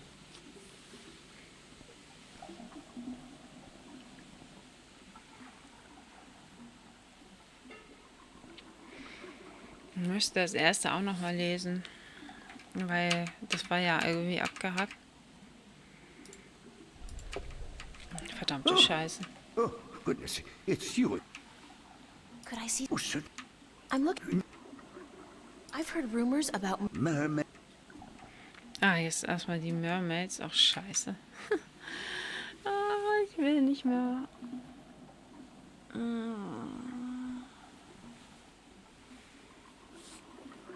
Ich müsste das erste auch noch mal lesen, weil das war ja irgendwie abgehackt. Verdammte Scheiße. Oh, goodness, it's you. Could I see? Oh, sir. I'm looking. I've heard rumors about Mermaid. Ah, jetzt erstmal die Mermaids. Ach, scheiße. Ich will nicht mehr.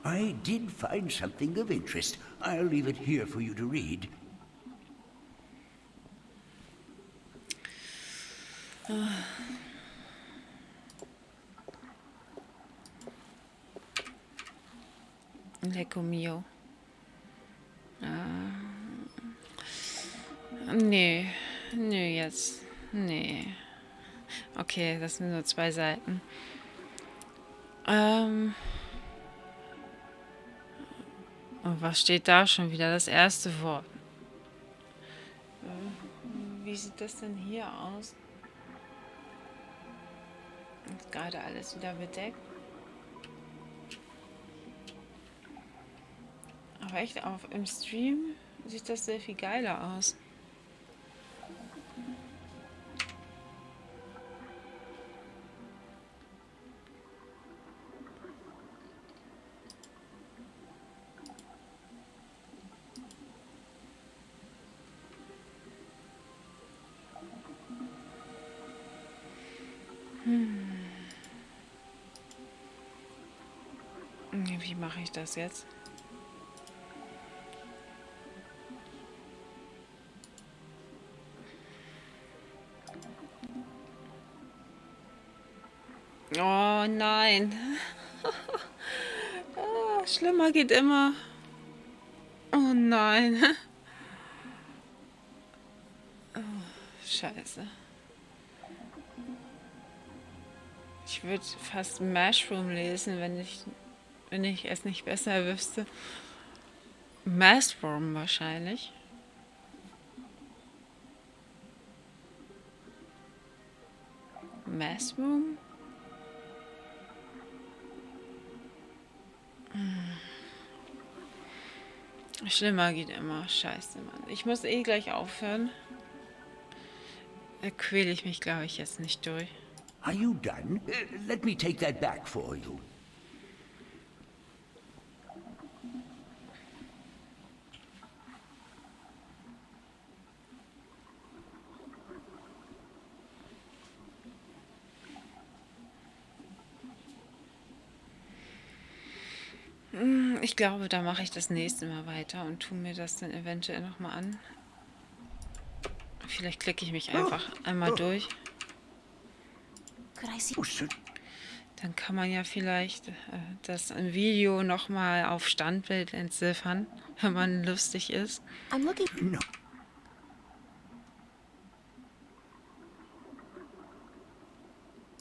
I did find something of interest. I'll leave it here for you to read. Lecco mio. Nee. Nee, jetzt. Nee. Okay, das sind nur 2 Seiten. Und was steht da schon wieder? Das erste Wort. Wie sieht das denn hier aus? Ist gerade alles wieder bedeckt. Aber echt, im Stream sieht das sehr viel geiler aus. Wie mache ich das jetzt? Oh nein. Schlimmer geht immer. Oh nein. Oh, scheiße. Ich würde fast Mushroom lesen, wenn ich es nicht besser wüsste. Mushroom wahrscheinlich. Mushroom? Schlimmer geht immer. Scheiße, Mann. Ich muss eh gleich aufhören. Da quäle ich mich, glaube ich, jetzt nicht durch. Are you done? Let me take that back for you. Ich glaube, da mache ich das nächste Mal weiter und tue mir das dann eventuell nochmal an. Vielleicht klicke ich mich einfach einmal durch. Could I see? Oh, sir. Dann kann man ja vielleicht das im Video nochmal auf Standbild entziffern, wenn man lustig ist. I'm looking. No.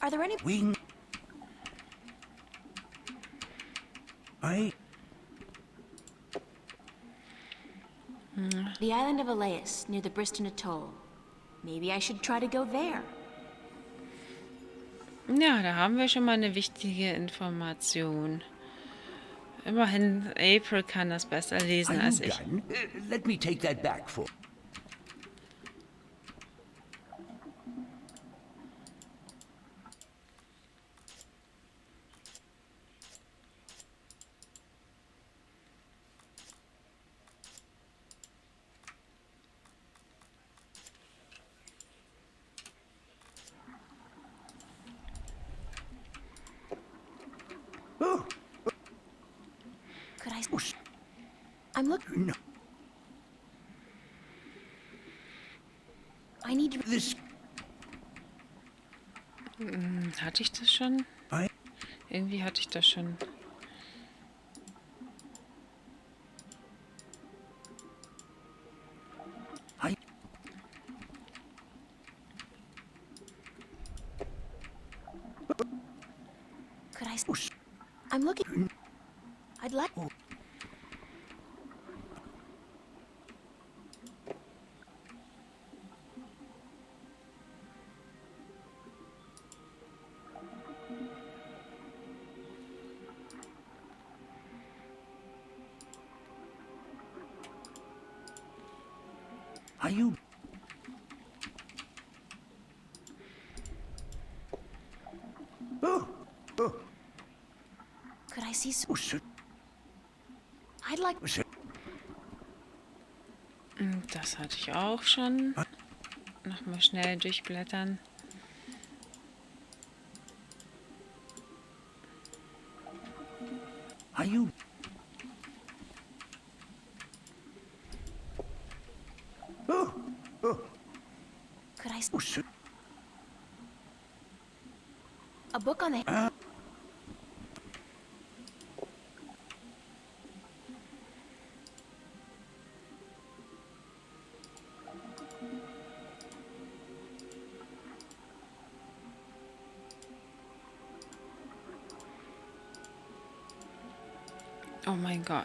Are there any? Wing. The island of Elias, near the Briston Atoll. Maybe I should try to go there. Ja, da haben wir schon mal eine wichtige Information. Immerhin, April kann das besser lesen als ich. Done? Let me take that back for. Could I? I'm looking. No. I need to. This. Hatte ich das schon? Irgendwie hatte ich das schon. Could I? I'm looking. I'd like. Are you... Oh, oh, Could I see? oh, sir. I'd like. Sir. Das hatte ich auch schon. Nochmal schnell durchblättern. Are you... Oh, oh, Could I? oh, sir. A book on the. Oh mein Gott.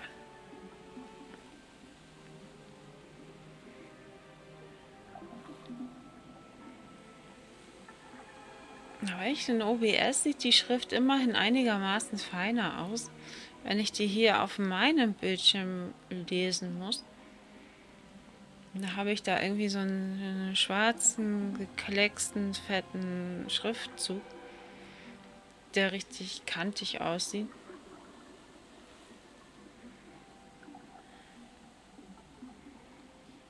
Aber echt, in OBS sieht die Schrift immerhin einigermaßen feiner aus, wenn ich die hier auf meinem Bildschirm lesen muss. Da habe ich da irgendwie so einen schwarzen, geklecksten, fetten Schriftzug, der richtig kantig aussieht.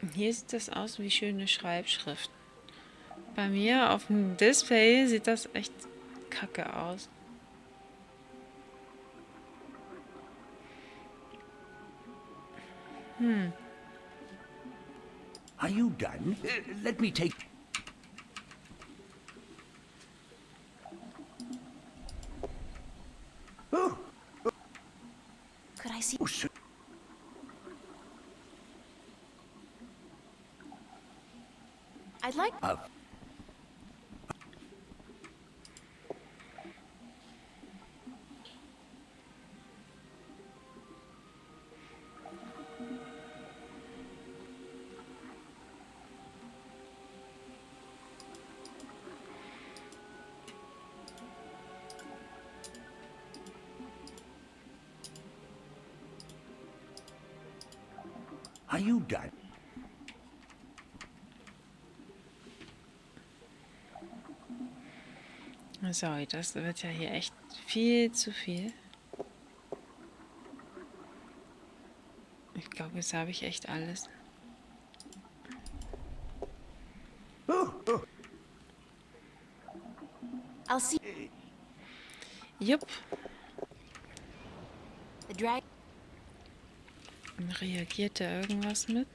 Und hier sieht das aus wie schöne Schreibschrift. Bei mir auf dem Display sieht das echt kacke aus. Are you done? Let me take... Oh, Could I see? oh, sir. I'd like. Are you done? Sorry, das wird ja hier echt viel zu viel. Ich glaube, jetzt habe ich echt alles. Oh, oh. I'll see. Jupp, The drag. reagiert da irgendwas mit?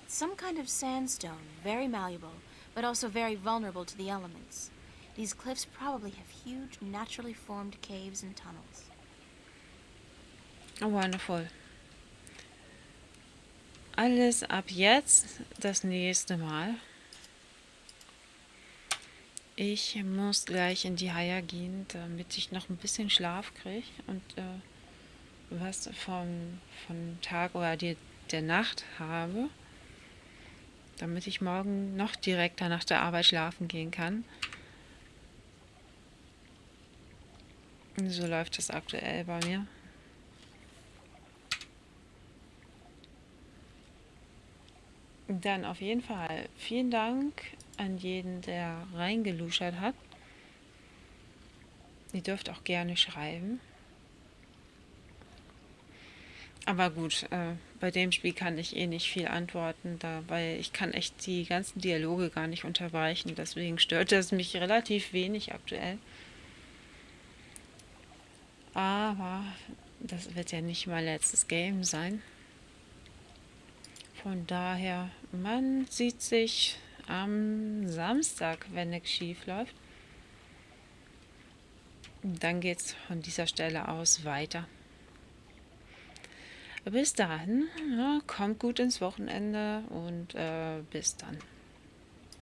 Some kind of sandstone, very malleable, but also very vulnerable to the elements. These cliffs probably have huge, naturally formed caves and tunnels. Oh, wonderful. Alles ab jetzt das nächste Mal. Ich muss gleich in die Haia gehen, damit ich noch ein bisschen Schlaf kriege und was vom Tag oder der Nacht habe, damit ich morgen noch direkter nach der Arbeit schlafen gehen kann. So läuft das aktuell bei mir. Dann auf jeden Fall vielen Dank an jeden, der reingeluschert hat. Ihr dürft auch gerne schreiben. Aber gut, bei dem Spiel kann ich eh nicht viel antworten, weil ich kann echt die ganzen Dialoge gar nicht unterbrechen. Deswegen stört das mich relativ wenig aktuell. Aber das wird ja nicht mein letztes Game sein. Von daher, man sieht sich am Samstag, wenn nichts schief läuft. Dann geht es von dieser Stelle aus weiter. Bis dahin, ja, kommt gut ins Wochenende und bis dann.